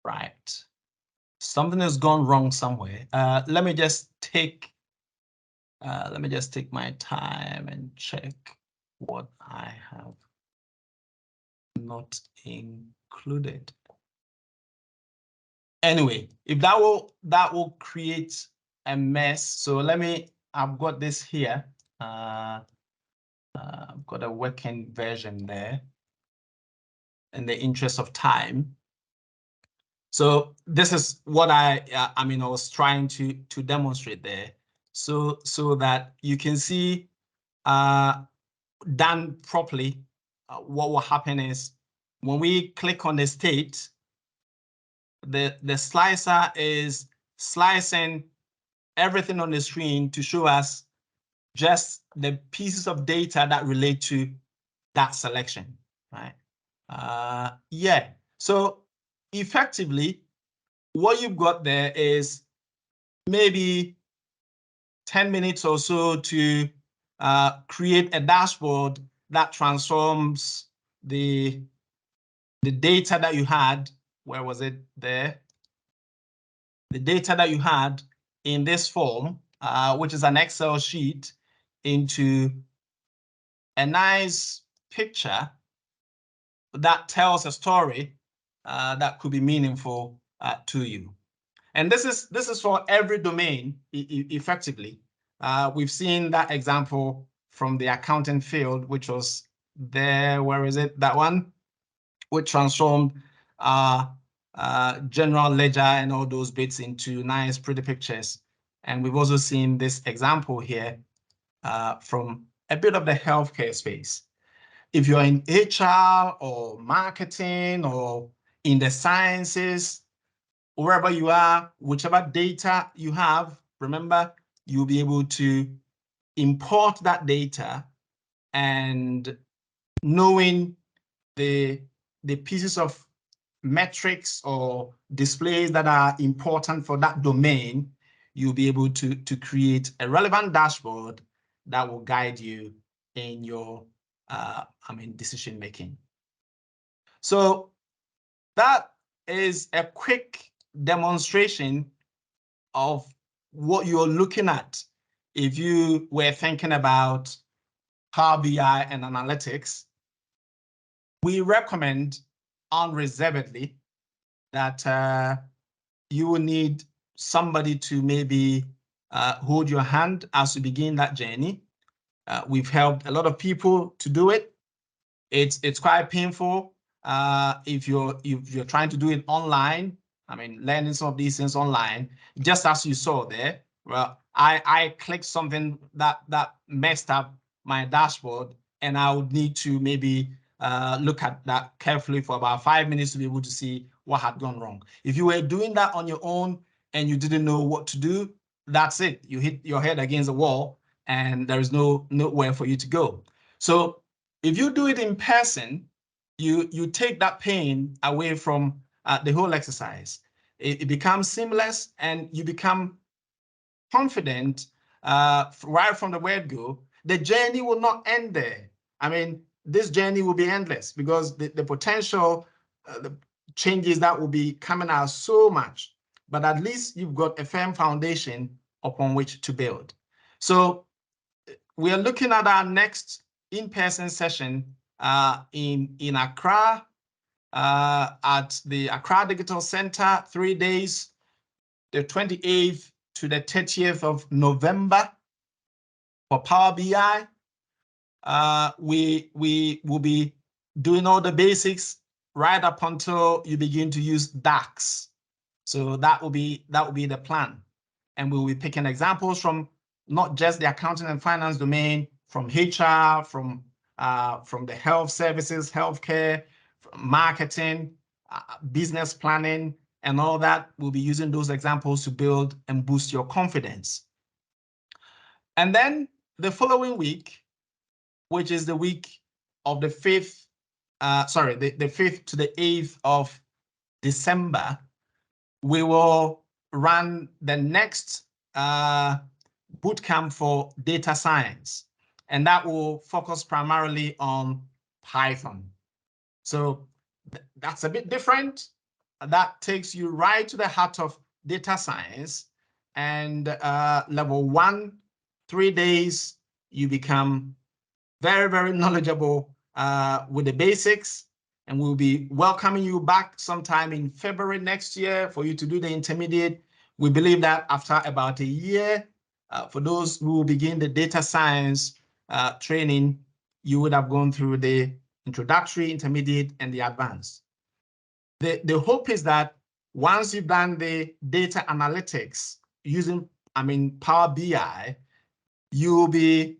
Right. Something has gone wrong somewhere. Let me just take my time and check what I have not included. Anyway, if that will create a mess. So I've got this here. I've got a working version there in the interest of time. So this is what I was trying to demonstrate there, so that you can see done properly. What will happen is when we click on the state, the slicer is slicing everything on the screen to show us just the pieces of data that relate to that selection, right? Yeah. So effectively, what you've got there is maybe 10 minutes or so to create a dashboard that transforms the data that you had. Where was it there? The data that you had in this form, which is an Excel sheet, into a nice picture that tells a story that could be meaningful to you. And this is for every domain effectively. We've seen that example from the accounting field, which was there. Where is it? That one, which transformed general ledger and all those bits into nice, pretty pictures. And we've also seen this example here from a bit of the healthcare space. If you're in HR or marketing or in the sciences, wherever you are, whichever data you have, remember, you'll be able to import that data, and knowing the pieces of metrics or displays that are important for that domain, you'll be able to create a relevant dashboard that will guide you in your decision making. So that is a quick demonstration of what you're looking at if you were thinking about Power BI and analytics. We recommend unreservedly that you will need somebody to maybe hold your hand as you begin that journey. We've helped a lot of people to do it. It's quite painful if you're trying to do it online. I mean, learning some of these things online, just as you saw there. Well, I clicked something that messed up my dashboard, and I would need to maybe look at that carefully for about 5 minutes to be able to see what had gone wrong. If you were doing that on your own and you didn't know what to do, that's it. You hit your head against the wall, and there is nowhere for you to go. So if you do it in person, you take that pain away from the whole exercise. It becomes seamless, and you become confident right from the word go. The journey will not end there. I mean, this journey will be endless because the potential, the changes that will be coming out so much, but at least you've got a firm foundation upon which to build. So we are looking at our next in-person session in Accra at the Accra Digital Center, 3 days, the 28th to the 30th of November for Power BI. We will be doing all the basics right up until you begin to use DAX. So that will be the plan. And we'll be picking examples from not just the accounting and finance domain, from HR, from the health services, healthcare, marketing, business planning, and all that. We'll be using those examples to build and boost your confidence. And then the following week, which is the week of the 5th, the 5th to the 8th of December, we will run the next bootcamp for data science, and that will focus primarily on Python. So that's a bit different. That takes you right to the heart of data science, and level 1, 3 days, you become very, very knowledgeable with the basics, and we'll be welcoming you back sometime in February next year for you to do the intermediate. We believe that after about a year, for those who will begin the data science training, you would have gone through the introductory, intermediate, and the advanced. The hope is that once you've done the data analytics using, Power BI, you will be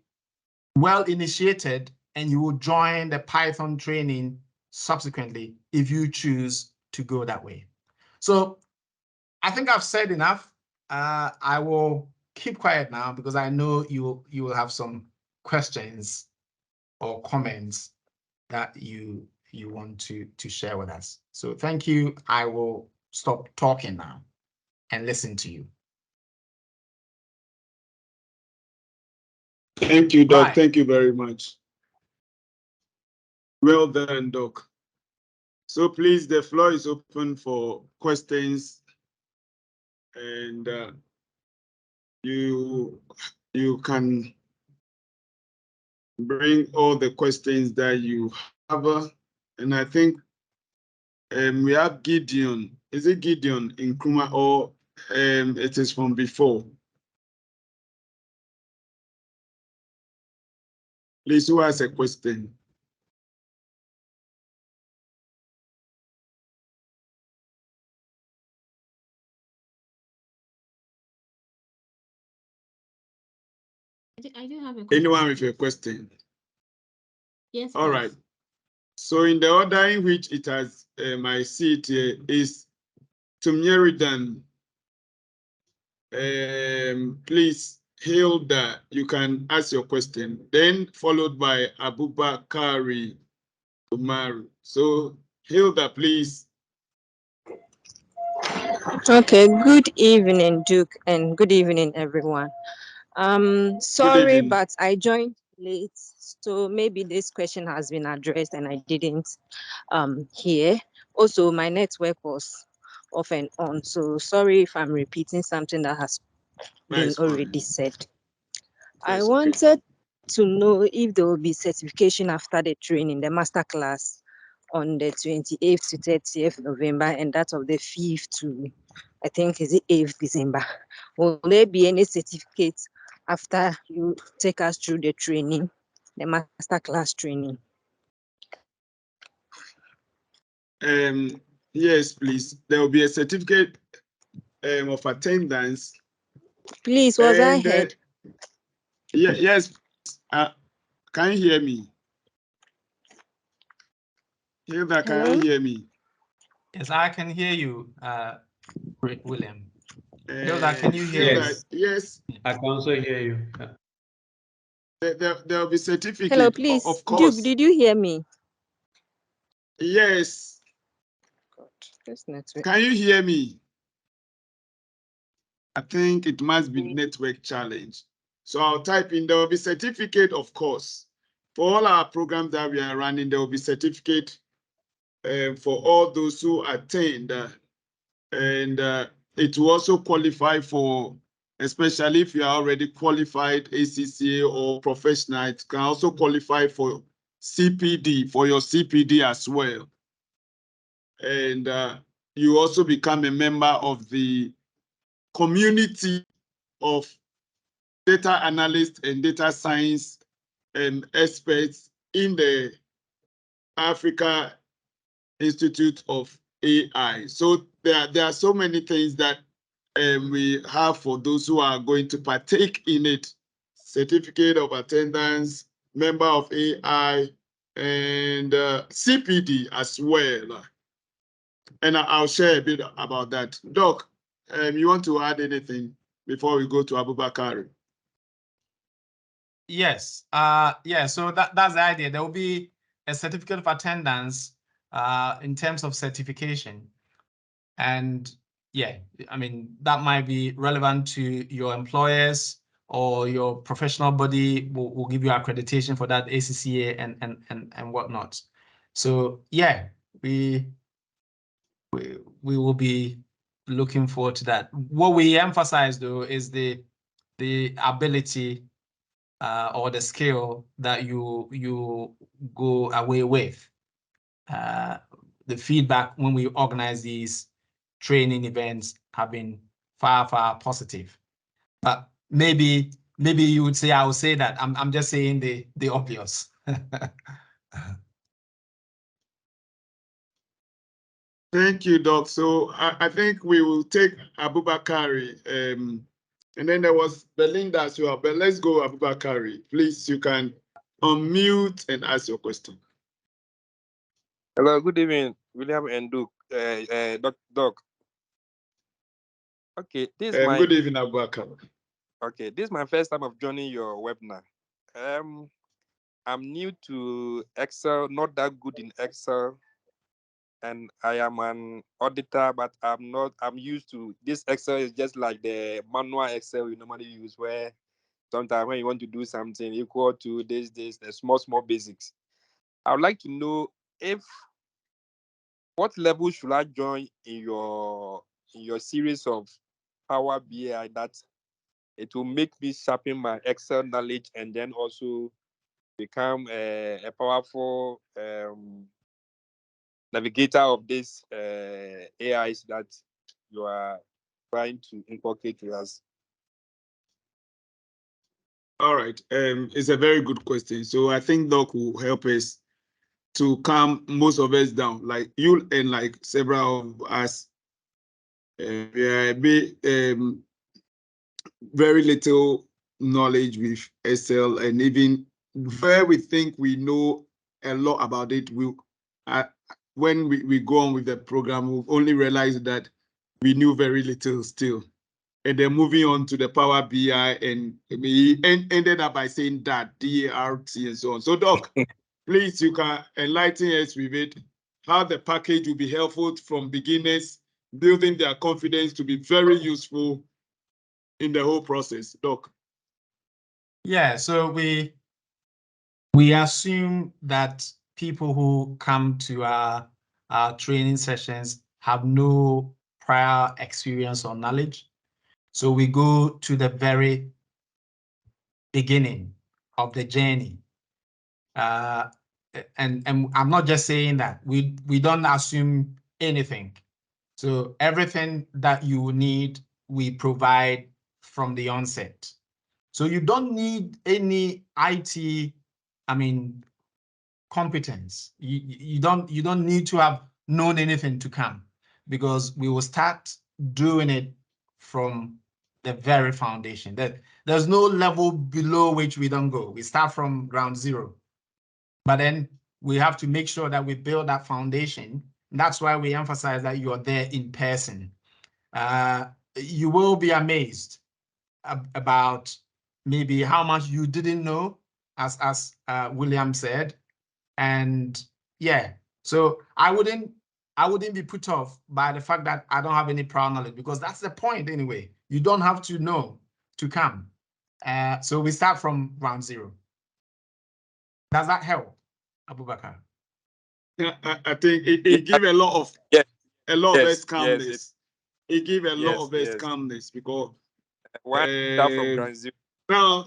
well initiated, and you will join the Python training subsequently if you choose to go that way. So I think I've said enough. I will keep quiet now because I know you will have some questions or comments that you want to share with us. So thank you. I will stop talking now and listen to you. Thank you, Doc. Right. Thank you very much. Well done, Doc. So please, the floor is open for questions, and you can bring all the questions that you have. And I think we have Gideon. Is it Gideon in Nkrumah, or it is from before? Please, who has a question? I do have a question. Anyone with a question? Yes. All right. So in the order in which it has, I see it here is Tumyeridan. Please, Hilda, you can ask your question. Then followed by Abubakari Umaru. So Hilda, please. Okay, good evening, Duke, and good evening, everyone. Sorry, evening. but I joined late, so maybe this question has been addressed and I didn't hear. Also, my network was off and on, so sorry if I'm repeating something that has been already said. I wanted to know if there will be certification after the training, the master class on the 28th to 30th November, and that of the 5th to, I think, is it 8th December. Will there be any certificate after you take us through the training, the master class training? Yes, please. There will be a certificate of attendance. Please, was I heard? Yes. Can you hear me? Hilda, can you hear me? Yes, I can hear you, William. Hilda, can you hear me? Yes. I can also hear you. There will be certificate. Hello, please. Of course. Duke, did you hear me? Yes. God, this network. Can you hear me? I think it must be network challenge. So I'll type in, there will be certificate, of course. For all our programs that we are running, there will be certificate for all those who attend. And it will also qualify for, especially if you are already qualified ACCA or professional, it can also qualify for CPD, for your CPD as well. And you also become a member of the community of data analysts and data science experts in the Africa Institute of AI. So there are so many things that we have for those who are going to partake in it. Certificate of attendance, member of AI, and CPD as well. And I'll share a bit about that. Doc, you want to add anything before we go to Abubakar? Yes. So that's the idea. There will be a certificate of attendance in terms of certification. And yeah, I mean, that might be relevant to your employers, or your professional body will give you accreditation for that ACCA and whatnot. So yeah, we will be looking forward to that. What we emphasize though is the ability or the skill that you go away with. The feedback when we organize these training events have been far positive. But maybe you would say I will say that. I'm just saying the obvious. Thank you, Doc. So I think we will take Abubakari. And then there was Belinda as well. But let's go, Abubakari. Please, you can unmute and ask your question. Hello, good evening, William and Duke. Doc. Okay, this is my good evening, Abubakari. Okay, this is my first time of joining your webinar. I'm new to Excel, not that good in Excel, and I am an auditor, but I'm used to this. Excel is just like the manual Excel we normally use, where sometimes when you want to do something equal to this, the small basics. I would like to know what level should I join in your series of Power BI that it will make me sharpen my Excel knowledge and then also become a powerful navigator of this AIs that you are trying to inculcate to us? All right. It's a very good question. So I think Doc will help us to calm most of us down, like you and like several of us. We are a bit very little knowledge with Excel, and even where we think we know a lot about it, when we go on with the program, we'll only realize that we knew very little still. And then moving on to the Power BI, and we ended up by saying that DART and so on. So Doc, please, you can enlighten us with it, how the package will be helpful from beginners, building their confidence to be very useful in the whole process. Doc. Yeah, so we assume that people who come to our training sessions have no prior experience or knowledge. So we go to the very beginning of the journey. And I'm not just saying that. We don't assume anything. So everything that you need, we provide from the onset. So you don't need any IT, competence. You don't need to have known anything to come, because we will start doing it from the very foundation. There's no level below which we don't go. We start from ground zero. But then we have to make sure that we build that foundation. And that's why we emphasize that you are there in person. You will be amazed about maybe how much you didn't know, as William said. And yeah, so I wouldn't be put off by the fact that I don't have any prior knowledge, because that's the point anyway. You don't have to know to come. So we start from ground zero. Does that help, Abubakar? Yeah, I think it give a lot of us calmness. It give a lot of us calmness, because start from ground zero. Now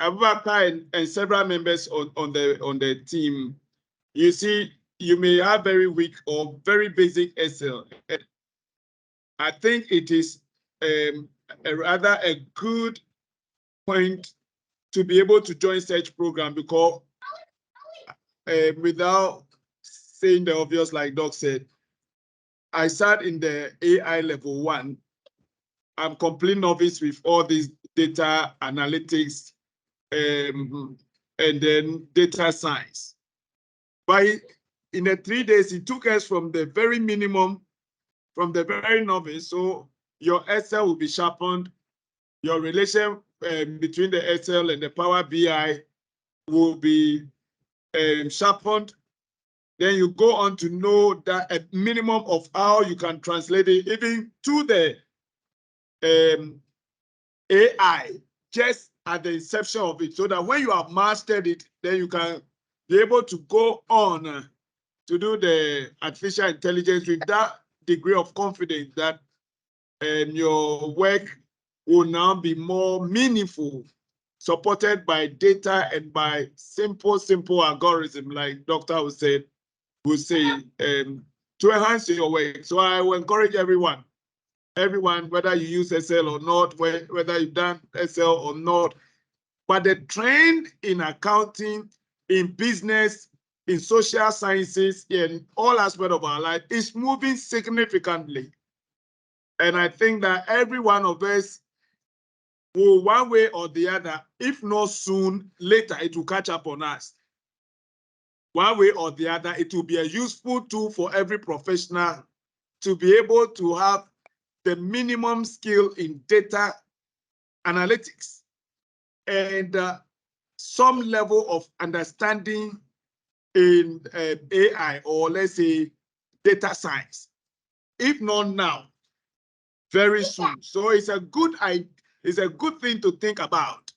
Abubakar and several members on the team, you see, you may have very weak or very basic Excel. I think it is rather a good point to be able to join such program, because without saying the obvious, like Doc said, I sat in the AI level 1. I'm complete novice with all these data analytics and then data science. But in the 3 days, it took us from the very minimum, from the very novice. So your Excel will be sharpened. Your relation between the Excel and the Power BI will be sharpened. Then you go on to know that a minimum of how you can translate it even to the AI, just at the inception of it, so that when you have mastered it, then you can be able to go on to do the artificial intelligence with that degree of confidence that your work will now be more meaningful, supported by data and by simple algorithm, like Dr. will say, to enhance your work. So I will encourage everyone, whether you use Excel or not, whether you've done Excel or not, but the trend in accounting, in business, in social sciences, in all aspects of our life is moving significantly. And I think that every one of us will, one way or the other, if not soon, later, it will catch up on us. One way or the other, it will be a useful tool for every professional to be able to have the minimum skill in data analytics and some level of understanding in AI, or let's say data science. If not now, very soon. So it's a good thing to think about,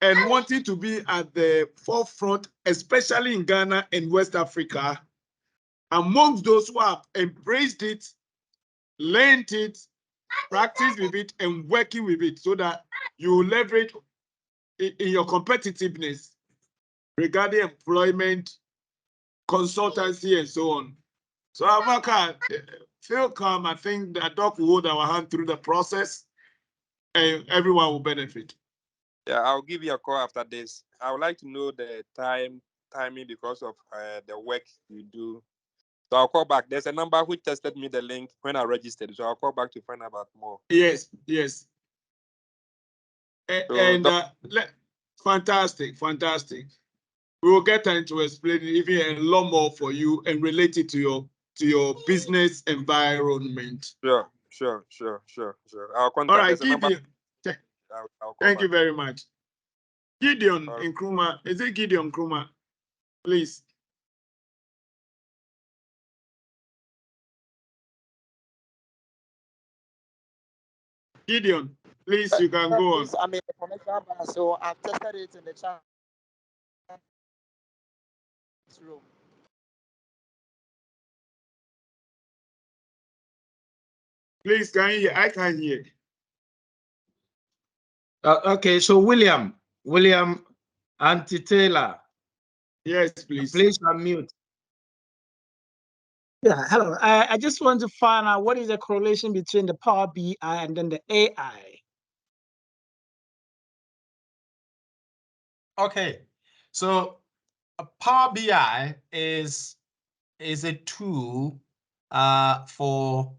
and wanting to be at the forefront, especially in Ghana and West Africa, amongst those who have embraced it, learned it, practiced with it, and working with it, so that you leverage in your competitiveness regarding employment, consultancy, and so on. So Abubakar, feel calm. I think that Doc will hold our hand through the process, and everyone will benefit. Yeah, I'll give you a call after this. I would like to know the timing, because of the work you do. So I'll call back. There's a number which tested me the link when I registered. So I'll call back to find out about more. Yes. And fantastic, fantastic. We will get time to explain even a lot more for you and relate it to your business environment. Sure. I'll contact. All right, Gideon. Thank you very much. Gideon Nkrumah, is it Gideon Nkrumah? Please. Gideon, please, you can go on. I'm a commercial buyer, so I've tested it in the chat room. Please, can you hear? I can hear. Okay, so William Anti-Taylor. Yes, please. Please unmute. Yeah, hello. I just want to find out what is the correlation between the Power BI and then the AI. Okay, so Power BI is a tool for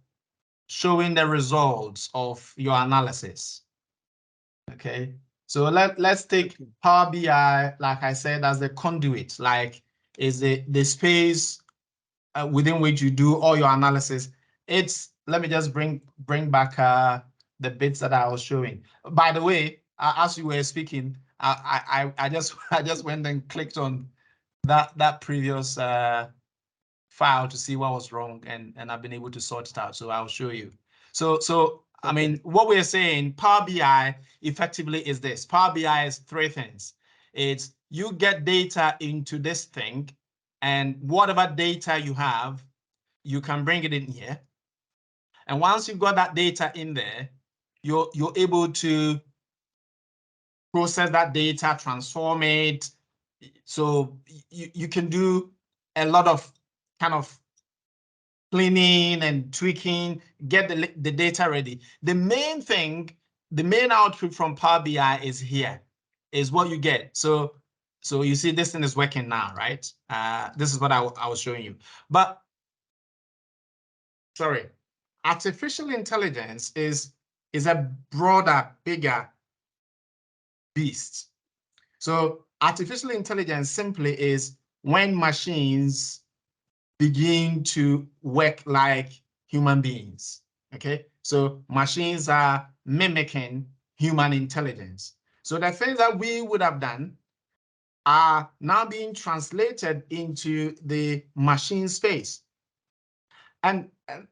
showing the results of your analysis. Okay, so let's take Power BI, like I said, as the conduit, like is the space within which you do all your analysis. Let me just bring back the bits that I was showing. By the way, as you were speaking, I just went and clicked on that previous file to see what was wrong, and I've been able to sort it out. So I'll show you. So I mean, what we're saying, Power BI effectively is this. Power BI is three things. It's you get data into this thing, and whatever data you have, you can bring it in here. And once you've got that data in there, you're able to process that data, transform it. So you can do a lot of kind of cleaning and tweaking, get the data ready. The main thing, the main output from Power BI is here, is what you get. So you see this thing is working now, right? This is what I was showing you. But, sorry, artificial intelligence is a broader, bigger beast. So artificial intelligence simply is when machines begin to work like human beings. Okay, so machines are mimicking human intelligence. So the things that we would have done are now being translated into the machine space. And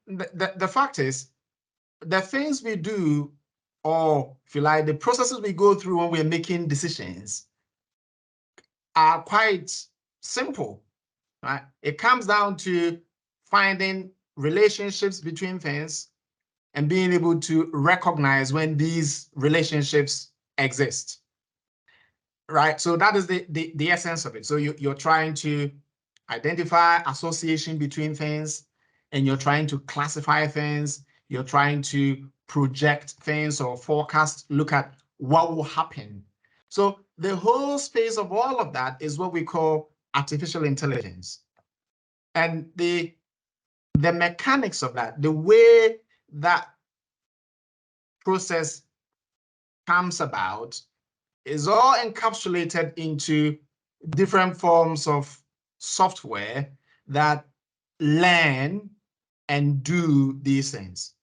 the fact is, the things we do, or if you like, the processes we go through when we're making decisions are quite simple. Right? It comes down to finding relationships between things and being able to recognize when these relationships exist. Right? So that is the essence of it. So you're trying to identify association between things, and you're trying to classify things. You're trying to project things or forecast, look at what will happen. So the whole space of all of that is what we call artificial intelligence. And the mechanics of that, the way that process comes about, is all encapsulated into different forms of software that learn and do these things.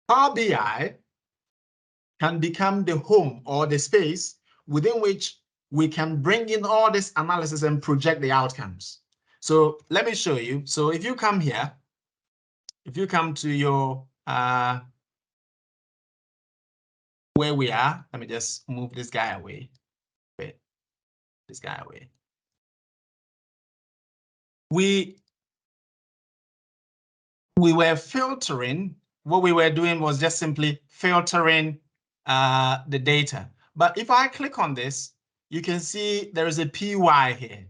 Power BI can become the home or the space within which we can bring in all this analysis and project the outcomes. So let me show you. So if you come here, if you come to your where we are, let me just move this guy away. Wait, this guy away. We were filtering. What we were doing was just simply filtering the data. But if I click on this, you can see there is a PY here.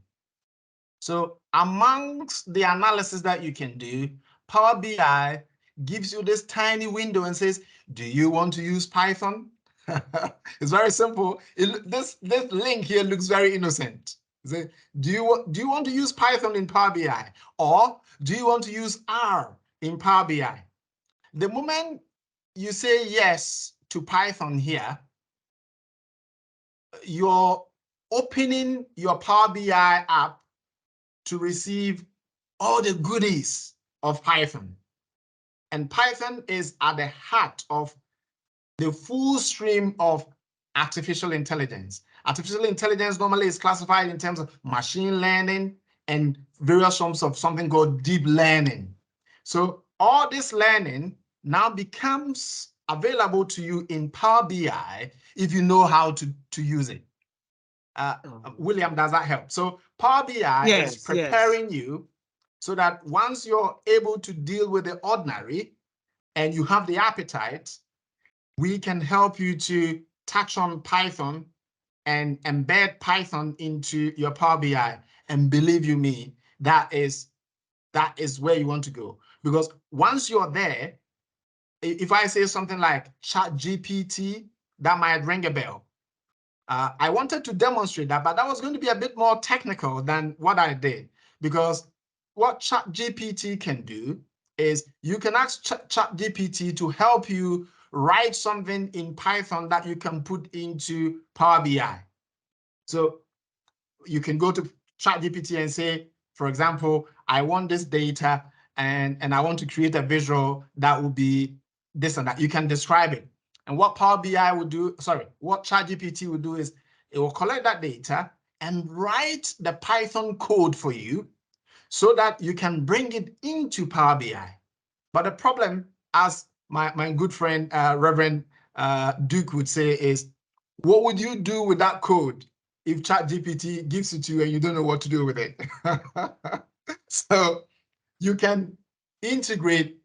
So amongst the analysis that you can do, Power BI gives you this tiny window and says, do you want to use Python? It's very simple. This link here looks very innocent. Say, do you want to use Python in Power BI, or do you want to use R in Power BI? The moment you say yes to Python here, you're opening your Power BI app to receive all the goodies of Python. And Python is at the heart of the full stream of artificial intelligence. Artificial intelligence normally is classified in terms of machine learning and various forms of something called deep learning. So all this learning now becomes available to you in Power BI if you know how to use it. William, does that help? So Power BI is preparing you so that once you're able to deal with the ordinary and you have the appetite, we can help you to touch on Python and embed Python into your Power BI. And believe you me, that is where you want to go. Because once you're there, if I say something like ChatGPT, that might ring a bell. I wanted to demonstrate that, but that was going to be a bit more technical than what I did, because what ChatGPT can do is you can ask ChatGPT to help you write something in Python that you can put into Power BI. So you can go to ChatGPT and say, for example, I want this data and I want to create a visual that will be this and that. You can describe it. And what Power BI will do, what ChatGPT will do is it will collect that data and write the Python code for you so that you can bring it into Power BI. But the problem, as my good friend, Reverend Duke would say, is what would you do with that code if ChatGPT gives it to you and you don't know what to do with it? So you can integrate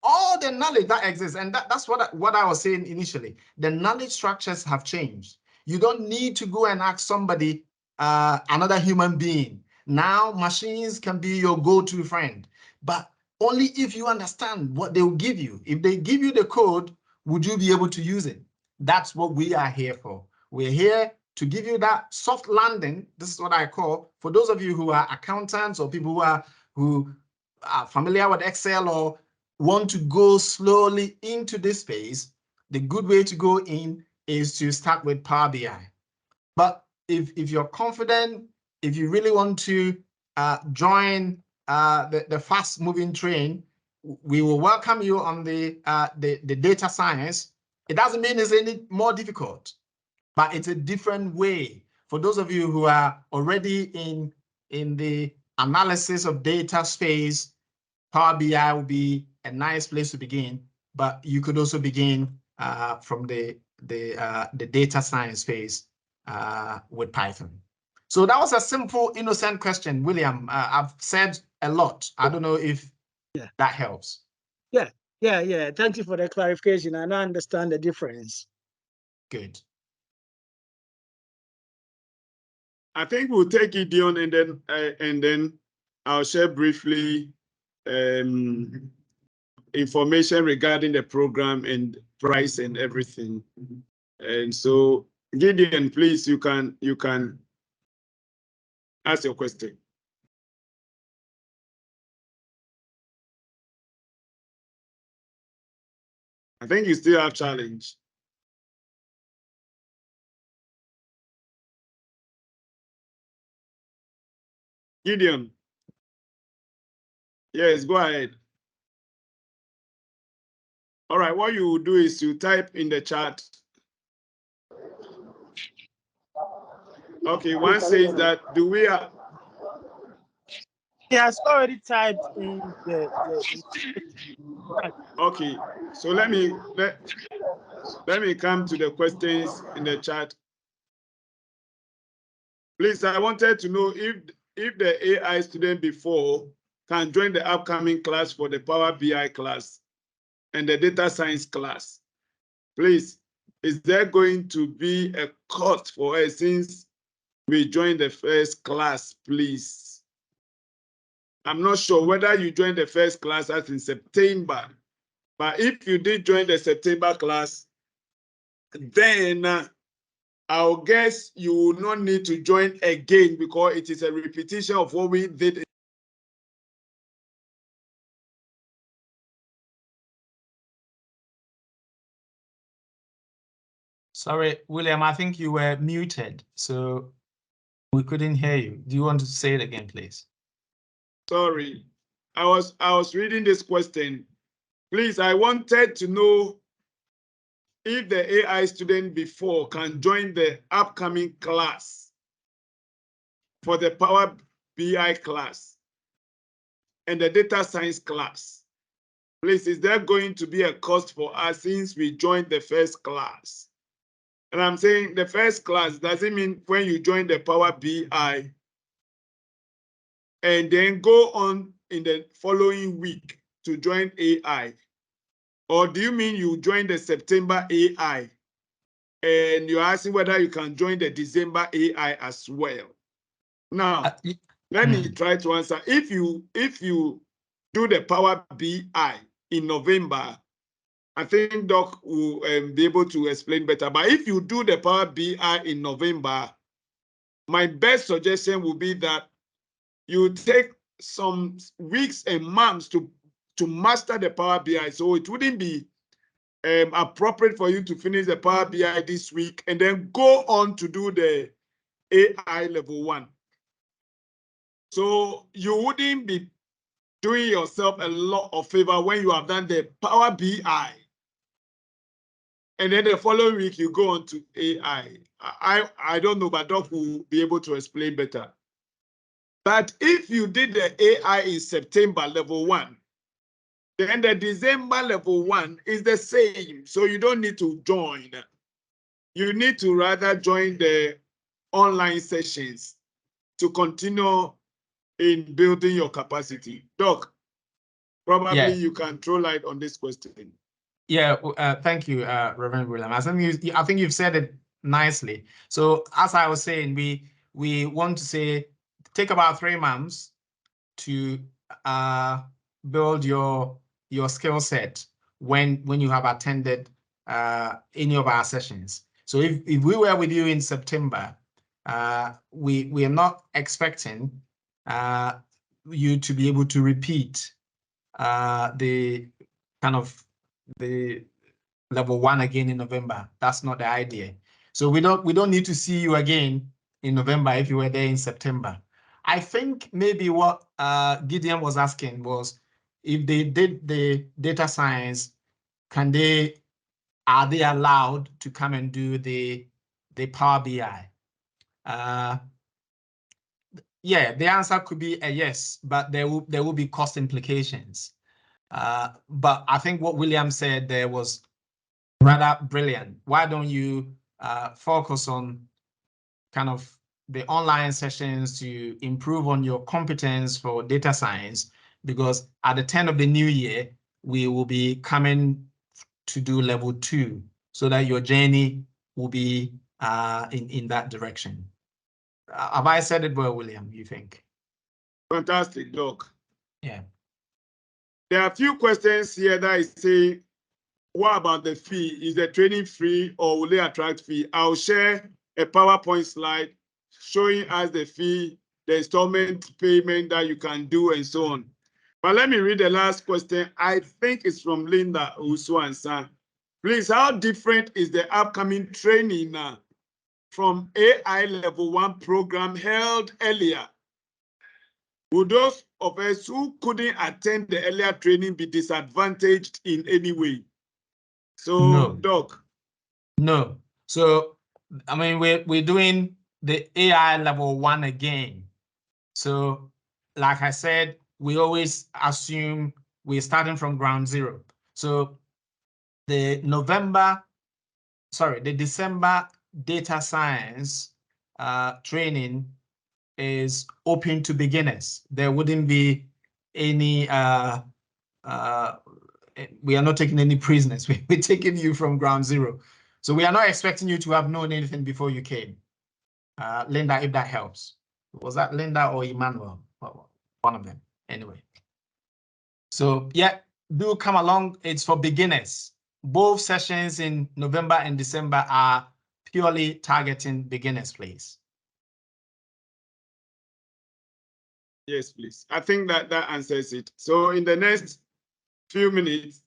all the knowledge that exists. And that's what I was saying initially. The knowledge structures have changed. You don't need to go and ask somebody, another human being. Now machines can be your go-to friend, but only if you understand what they will give you. If they give you the code, would you be able to use it? That's what we are here for. We're here to give you that soft landing. This is what I call, for those of you who are accountants or people who are familiar with Excel or want to go slowly into this space, the good way to go in is to start with Power BI. But if you're confident, if you really want to join the fast-moving train, we will welcome you on the data science. It doesn't mean it's any more difficult, but it's a different way. For those of you who are already in the analysis of data space, Power BI will be a nice place to begin, but you could also begin from the data science space with Python. So that was a simple, innocent question, William. I've said a lot. I don't know if that helps. Yeah. Thank you for the clarification. I now understand the difference. Good. I think we'll take Gideon and then I'll share briefly information regarding the program and price and everything. And so Gideon, please, you can ask your question. I think you still have challenge. Gideon. Yes, go ahead. All right, what you will do is you type in the chat. Okay, one says that He has already typed in the okay, so let me come to the questions in the chat. Please, I wanted to know if the AI student before can join the upcoming class for the Power BI class and the data science class. Please, is there going to be a cost for us since we joined the first class, please? I'm not sure whether you joined the first class as in September, but if you did join the September class, then I'll guess you will not need to join again because it is a repetition of what we did. Sorry, William, I think you were muted, so we couldn't hear you. Do you want to say it again, please? Sorry, I was reading this question. Please, I wanted to know if the AI student before can join the upcoming class for the Power BI class and the data science class. Please, is there going to be a cost for us since we joined the first class? And I'm saying the first class doesn't mean when you join the Power BI and then go on in the following week to join AI. Or do you mean you join the September AI and you're asking whether you can join the December AI as well? Now, let me try to answer. If you do the Power BI in November, I think Doc will be able to explain better. But if you do the Power BI in November, my best suggestion would be that you take some weeks and months to master the Power BI. So it wouldn't be appropriate for you to finish the Power BI this week and then go on to do the AI level 1. So you wouldn't be doing yourself a lot of favor when you have done the Power BI. And then the following week, you go on to AI. I don't know, but Doc will be able to explain better. But if you did the AI in September level 1, then the December level 1 is the same. So you don't need to join. You need to rather join the online sessions to continue in building your capacity. Doc, probably you can throw light on this question. Yeah, thank you, Reverend William. I think you've said it nicely. So as I was saying, we want to say take about 3 months to build your skill set when you have attended any of our sessions. So if we were with you in September, we are not expecting you to be able to repeat the kind of the level 1 again in November. That's not the idea. So we don't need to see you again in November if you were there in September. I think maybe what Gideon was asking was if they did the data science, are they allowed to come and do the Power BI? Yeah, the answer could be a yes, but there will be cost implications. But I think what William said there was rather brilliant. Why don't you focus on kind of the online sessions to improve on your competence for data science? Because at the turn of the new year, we will be coming to do level 2 so that your journey will be in that direction. Have I said it well, William, you think? Fantastic, Doc. Yeah. There are a few questions here that I say, what about the fee? Is the training free or will they attract fee? I'll share a PowerPoint slide showing us the fee, the installment payment that you can do and so on. But let me read the last question. I think it's from Linda Uswansa. Please, how different is the upcoming training from AI level 1 program held earlier? Would those of us who couldn't attend the earlier training be disadvantaged in any way? So, no. Doc. No. So, I mean, we're doing the AI level 1 again. So, like I said, we always assume we're starting from ground zero. So, the December data science training is open to beginners. There wouldn't be any, we are not taking any prisoners. We're taking you from ground zero. So we are not expecting you to have known anything before you came. Linda, if that helps. Was that Linda or Emmanuel? One of them, anyway. So yeah, do come along. It's for beginners. Both sessions in November and December are purely targeting beginners, please. Yes, please. I think that answers it. So in the next few minutes,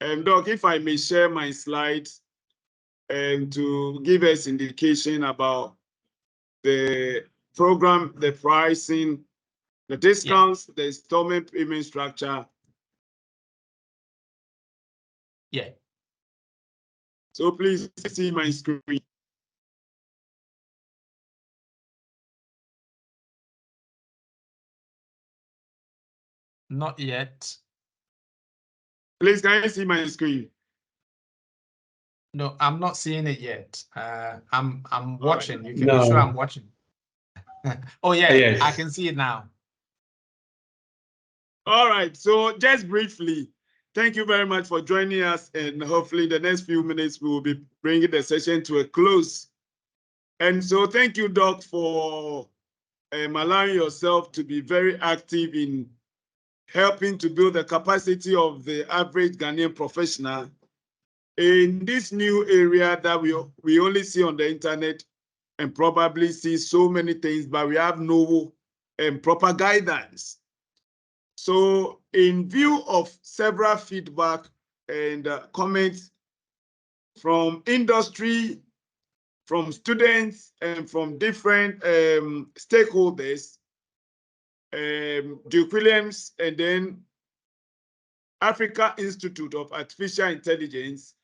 Doc, if I may share my slides, to give us indication about the program, the pricing, the discounts, the installment payment structure. Yeah. So please see my screen. Not yet. Please, can you see my screen? No, I'm not seeing it yet. I'm watching. Right. You can be sure I'm watching. Oh yeah, Yes. I can see it now. All right. So just briefly, thank you very much for joining us, and hopefully in the next few minutes we will be bringing the session to a close. And so thank you, Doc, for allowing yourself to be very active in helping to build the capacity of the average Ghanaian professional in this new area that we only see on the internet and probably see so many things, but we have no proper guidance. So in view of several feedback and comments from industry, from students, and from different stakeholders, Duke Williams and then Africa Institute of Artificial Intelligence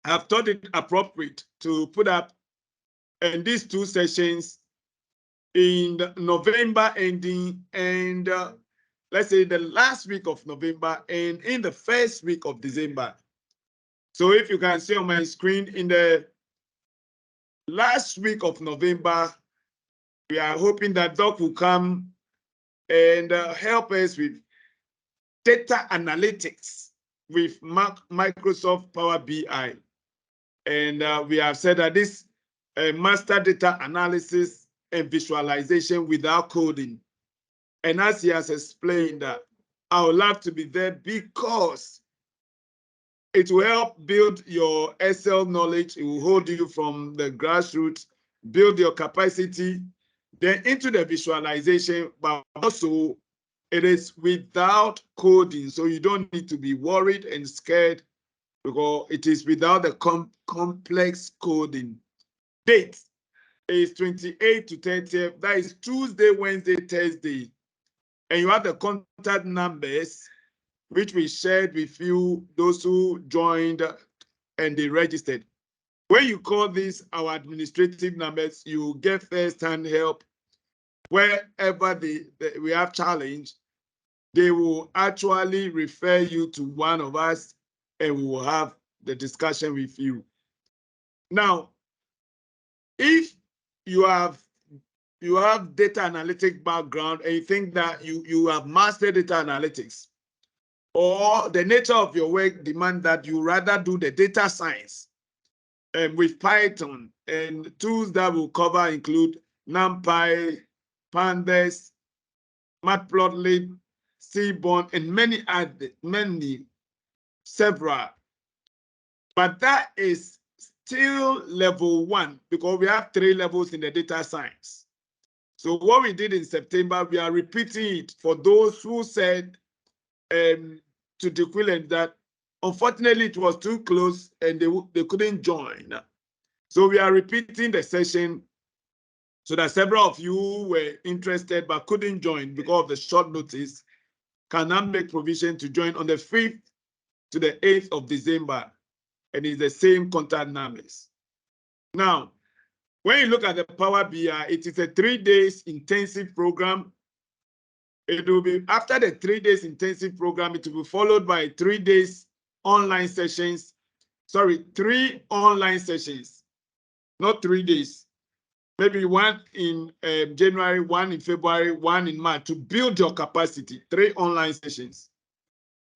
have thought it appropriate to put up in these two sessions in November ending and let's say the last week of November and in the first week of December. So if you can see on my screen, in the last week of November, we are hoping that Doc will come and help us with data analytics with Microsoft Power BI. And we have said that this master data analysis and visualization without coding. And as he has explained, I would love to be there because it will help build your Excel knowledge. It will hold you from the grassroots, build your capacity, then into the visualization, but also it is without coding. So you don't need to be worried and scared because it is without the complex coding. Date is 28 to 30th. That is Tuesday, Wednesday, Thursday. And you have the contact numbers, which we shared with you, those who joined and they registered. When you call these our administrative numbers, you get first-hand help. Wherever we have challenge, they will actually refer you to one of us and we will have the discussion with you. Now, if you have data analytic background and you think that you have mastered data analytics, or the nature of your work demand that you rather do the data science with Python, and tools that will cover include NumPy, Pandas, Matplotlib, Seaborn, and several. But that is still level 1 because we have 3 levels in the data science. So what we did in September, we are repeating it for those who said to the equivalent that unfortunately it was too close and they couldn't join. So we are repeating the session so that several of you who were interested but couldn't join because of the short notice can now make provision to join on the 5th to the 8th of December, and it's the same contact numbers. Now, when you look at the Power BI, it is a 3 days intensive program. It will be after the 3 days intensive program, it will be followed by 3 days online sessions. Sorry, 3 online sessions, not 3 days. Maybe 1 in January, 1 in February, 1 in March to build your capacity. 3 online sessions.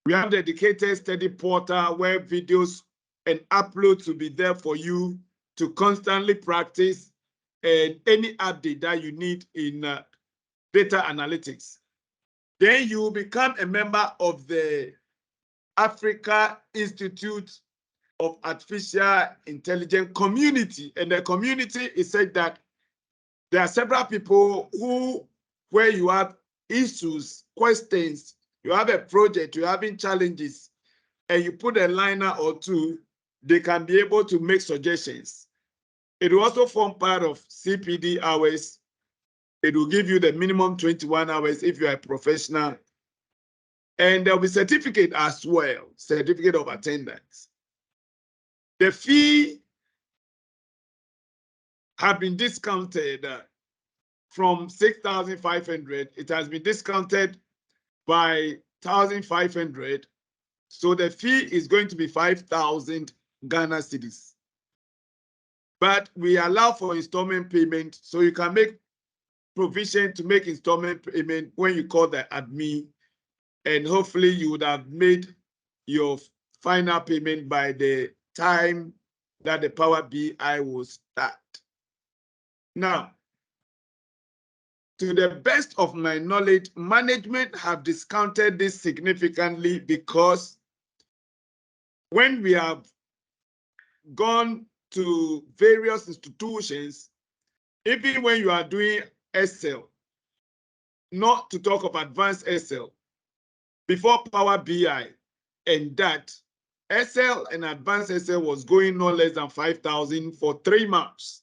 We have dedicated study portal where videos and uploads will be there for you to constantly practice and any update that you need in data analytics. Then you will become a member of the Africa Institute of Artificial Intelligence community. And the community is said that there are several people where you have issues, questions, you have a project, you're having challenges, and you put a liner or two, they can be able to make suggestions. It will also form part of CPD hours. It will give you the minimum 21 hours if you are a professional. And there'll be certificate as well, certificate of attendance. The fee have been discounted from 6,500. It has been discounted by 1,500. So the fee is going to be 5,000 Ghana cedis. But we allow for installment payment, so you can make provision to make installment payment when you call the admin, and hopefully you would have made your final payment by the time that the Power BI will start. Now, to the best of my knowledge, management have discounted this significantly because when we have gone to various institutions, even when you are doing Excel, not to talk of advanced Excel, before Power BI and that, Excel and advanced Excel was going no less than 5,000 for 3 months.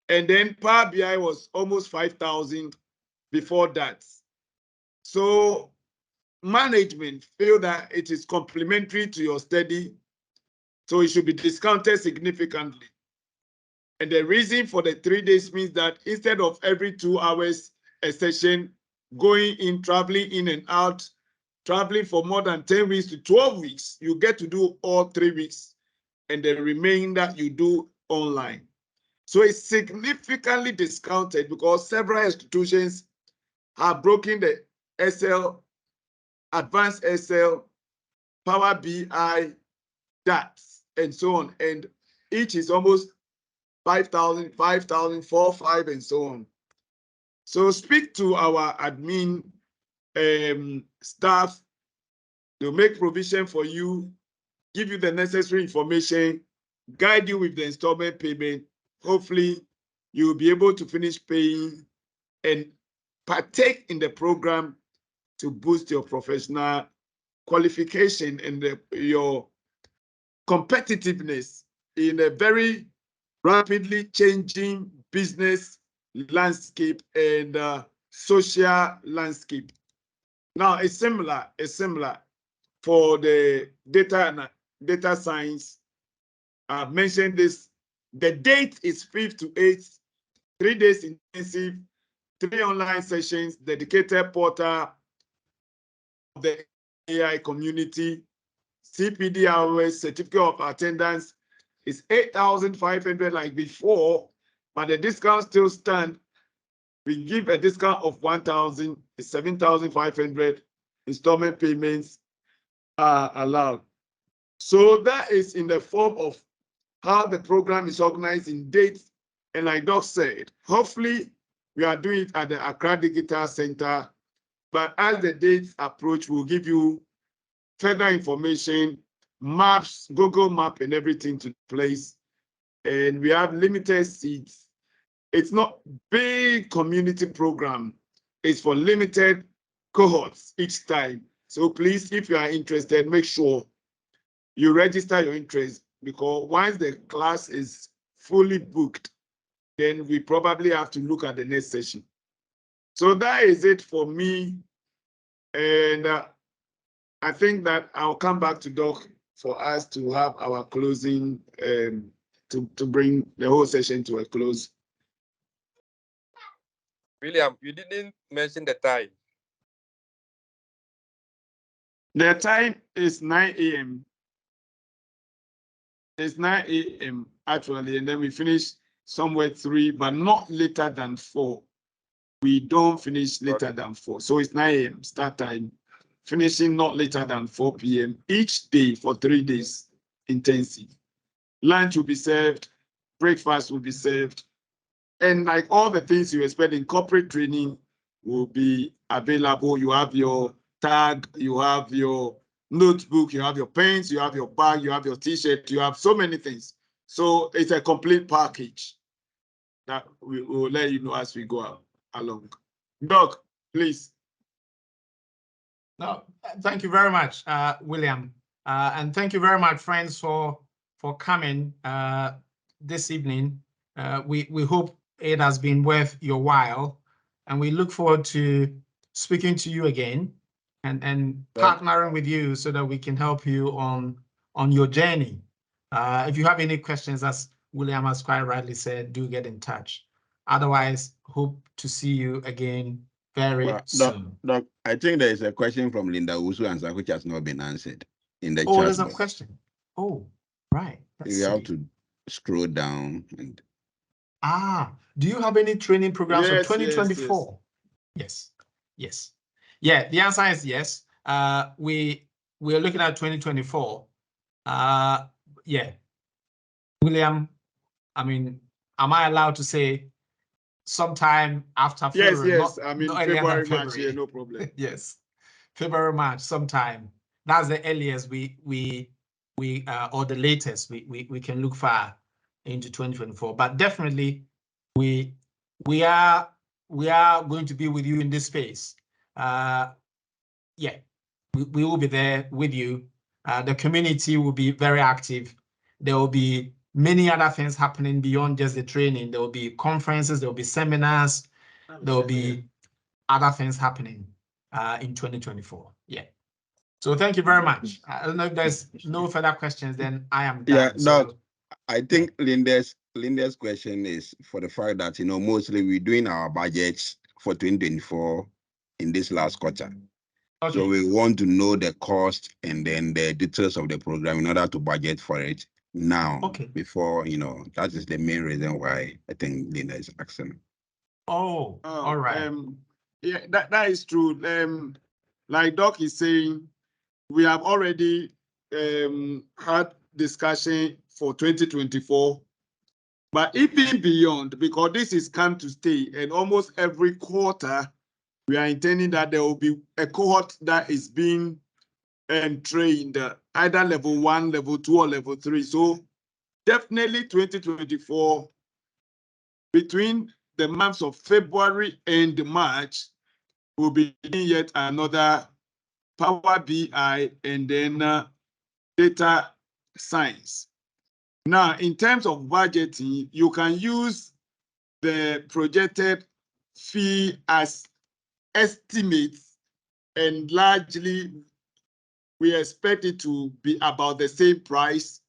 And then Power BI was almost 5,000 before that. So management feel that it is complementary to your study, so it should be discounted significantly. And the reason for the 3 days means that instead of every 2 hours a session, going in, traveling in and out, traveling for more than 10 weeks to 12 weeks, you get to do all 3 weeks, and the remainder you do online. So it's significantly discounted because several institutions have broken the Excel, advanced Excel, Power BI, DAX, and so on. And each is almost 5,000, 5,000, 4, 5, and so on. So speak to our admin staff. They'll make provision for you, give you the necessary information, guide you with the installment payment. Hopefully, you'll be able to finish paying and partake in the program to boost your professional qualification and your competitiveness in a very rapidly changing business landscape and social landscape. Now, it's similar for the data science. I've mentioned this. The date is 5th to 8th, 3 days intensive, 3 online sessions, dedicated portal of the AI community, CPD hours, certificate of attendance is 8,500 like before, but the discount still stands. We give a discount of 1,000, 7,500 installment payments are allowed. So that is in the form of how the program is organized in dates. And like Doc said, hopefully we are doing it at the Accra Digital Center. But as the dates approach, we'll give you further information, maps, Google Map and everything to place. And we have limited seats. It's not big community program. It's for limited cohorts each time. So please, if you are interested, make sure you register your interest, because once the class is fully booked, then we probably have to look at the next session. So that is it for me. And I think that I'll come back to Doc for us to have our closing, to bring the whole session to a close. William, you didn't mention the time. The time is 9 a.m. It's 9 a.m. actually, and then we finish somewhere 3, but not later than 4. We don't finish later than 4. So it's 9 a.m. start time, finishing not later than 4 p.m. each day for 3 days intensive. Lunch will be served, breakfast will be served, and like all the things you expect in corporate training will be available. You have your tag, you have your notebook, you have your pens, you have your bag, you have your t-shirt, you have so many things. So it's a complete package that we will let you know as we go along. Doc, please. No, thank you very much, William. And thank you very much, friends, for coming this evening. We hope it has been worth your while, and we look forward to speaking to you again and partnering with you so that we can help you on your journey. If you have any questions, as William has quite rightly said, do get in touch. Otherwise, hope to see you again very soon. Doc, I think there is a question from Linda Usu answer which has not been answered in the chat. Oh, there's a question. Oh, right. You have to scroll down and. Do you have any training programs for Yes, 2024? Yes. Yeah, the answer is yes. We're looking at 2024. Yeah. William, I mean, am I allowed to say sometime after February? Yes. I mean, February, March, February. yeah, no problem. Yes. February, March, sometime. That's the earliest we or the latest we can look far into 2024. But definitely we are going to be with you in this space. Yeah, we will be there with you. The community will be very active. There will be many other things happening beyond just the training. There will be conferences, there will be seminars, there will be other things happening in 2024. Yeah. So thank you very much. I don't know if there's no further questions, then I am done. Yeah, so, no, I think Linda's question is for the fact that, mostly we're doing our budgets for 2024 in this last quarter. Okay. So we want to know the cost and then the details of the program in order to budget for it now. Okay. Before, that is the main reason why I think Linda is asking. Oh, all right. Yeah, that is true. Like Doc is saying, we have already had discussion for 2024, but even beyond, because this is come to stay, and almost every quarter, we are intending that there will be a cohort that is being trained, either level 1, level 2, or level 3. So definitely 2024, between the months of February and March, will be yet another Power BI and then data science. Now, in terms of budgeting, you can use the projected fee as estimates, and largely we expect it to be about the same price,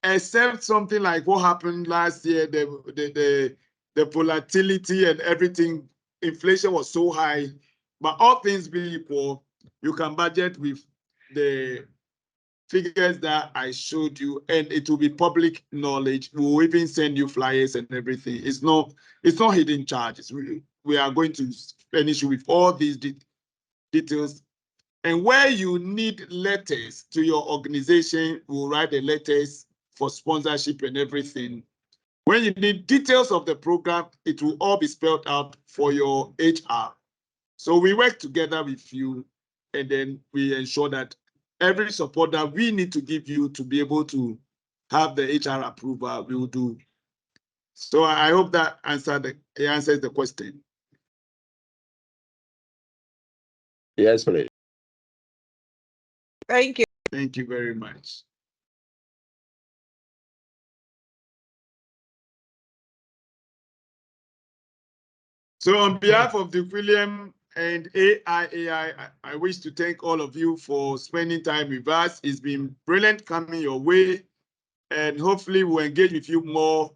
except something like what happened last year, the volatility and everything, inflation was so high. But all things being equal, you can budget with the figures that I showed you, and it will be public knowledge. We will even send you flyers and everything. It's not hidden charges. We are going to furnish you with all these details. And where you need letters to your organization, we'll write the letters for sponsorship and everything. When you need details of the program, it will all be spelled out for your HR. So we work together with you, and then we ensure that every support that we need to give you to be able to have the HR approval, we will do. So I hope that answers the question. Yes, please. Thank you. Thank you very much. So on behalf of the William and AI, I wish to thank all of you for spending time with us. It's been brilliant coming your way, and hopefully we'll engage with you more,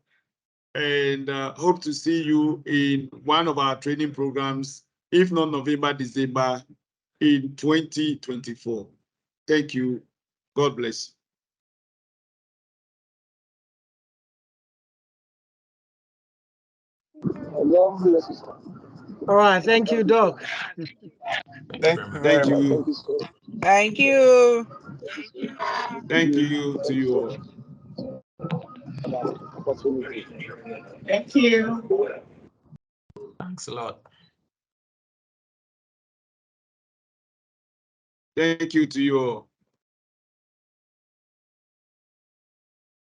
and hope to see you in one of our training programs, if not November, December in 2024. Thank you. God bless. God bless you, sir. All right. Thank you, Doc. Thank you. Thank you. Thank you to you all. Thank you. Thanks a lot. Thank you to you all.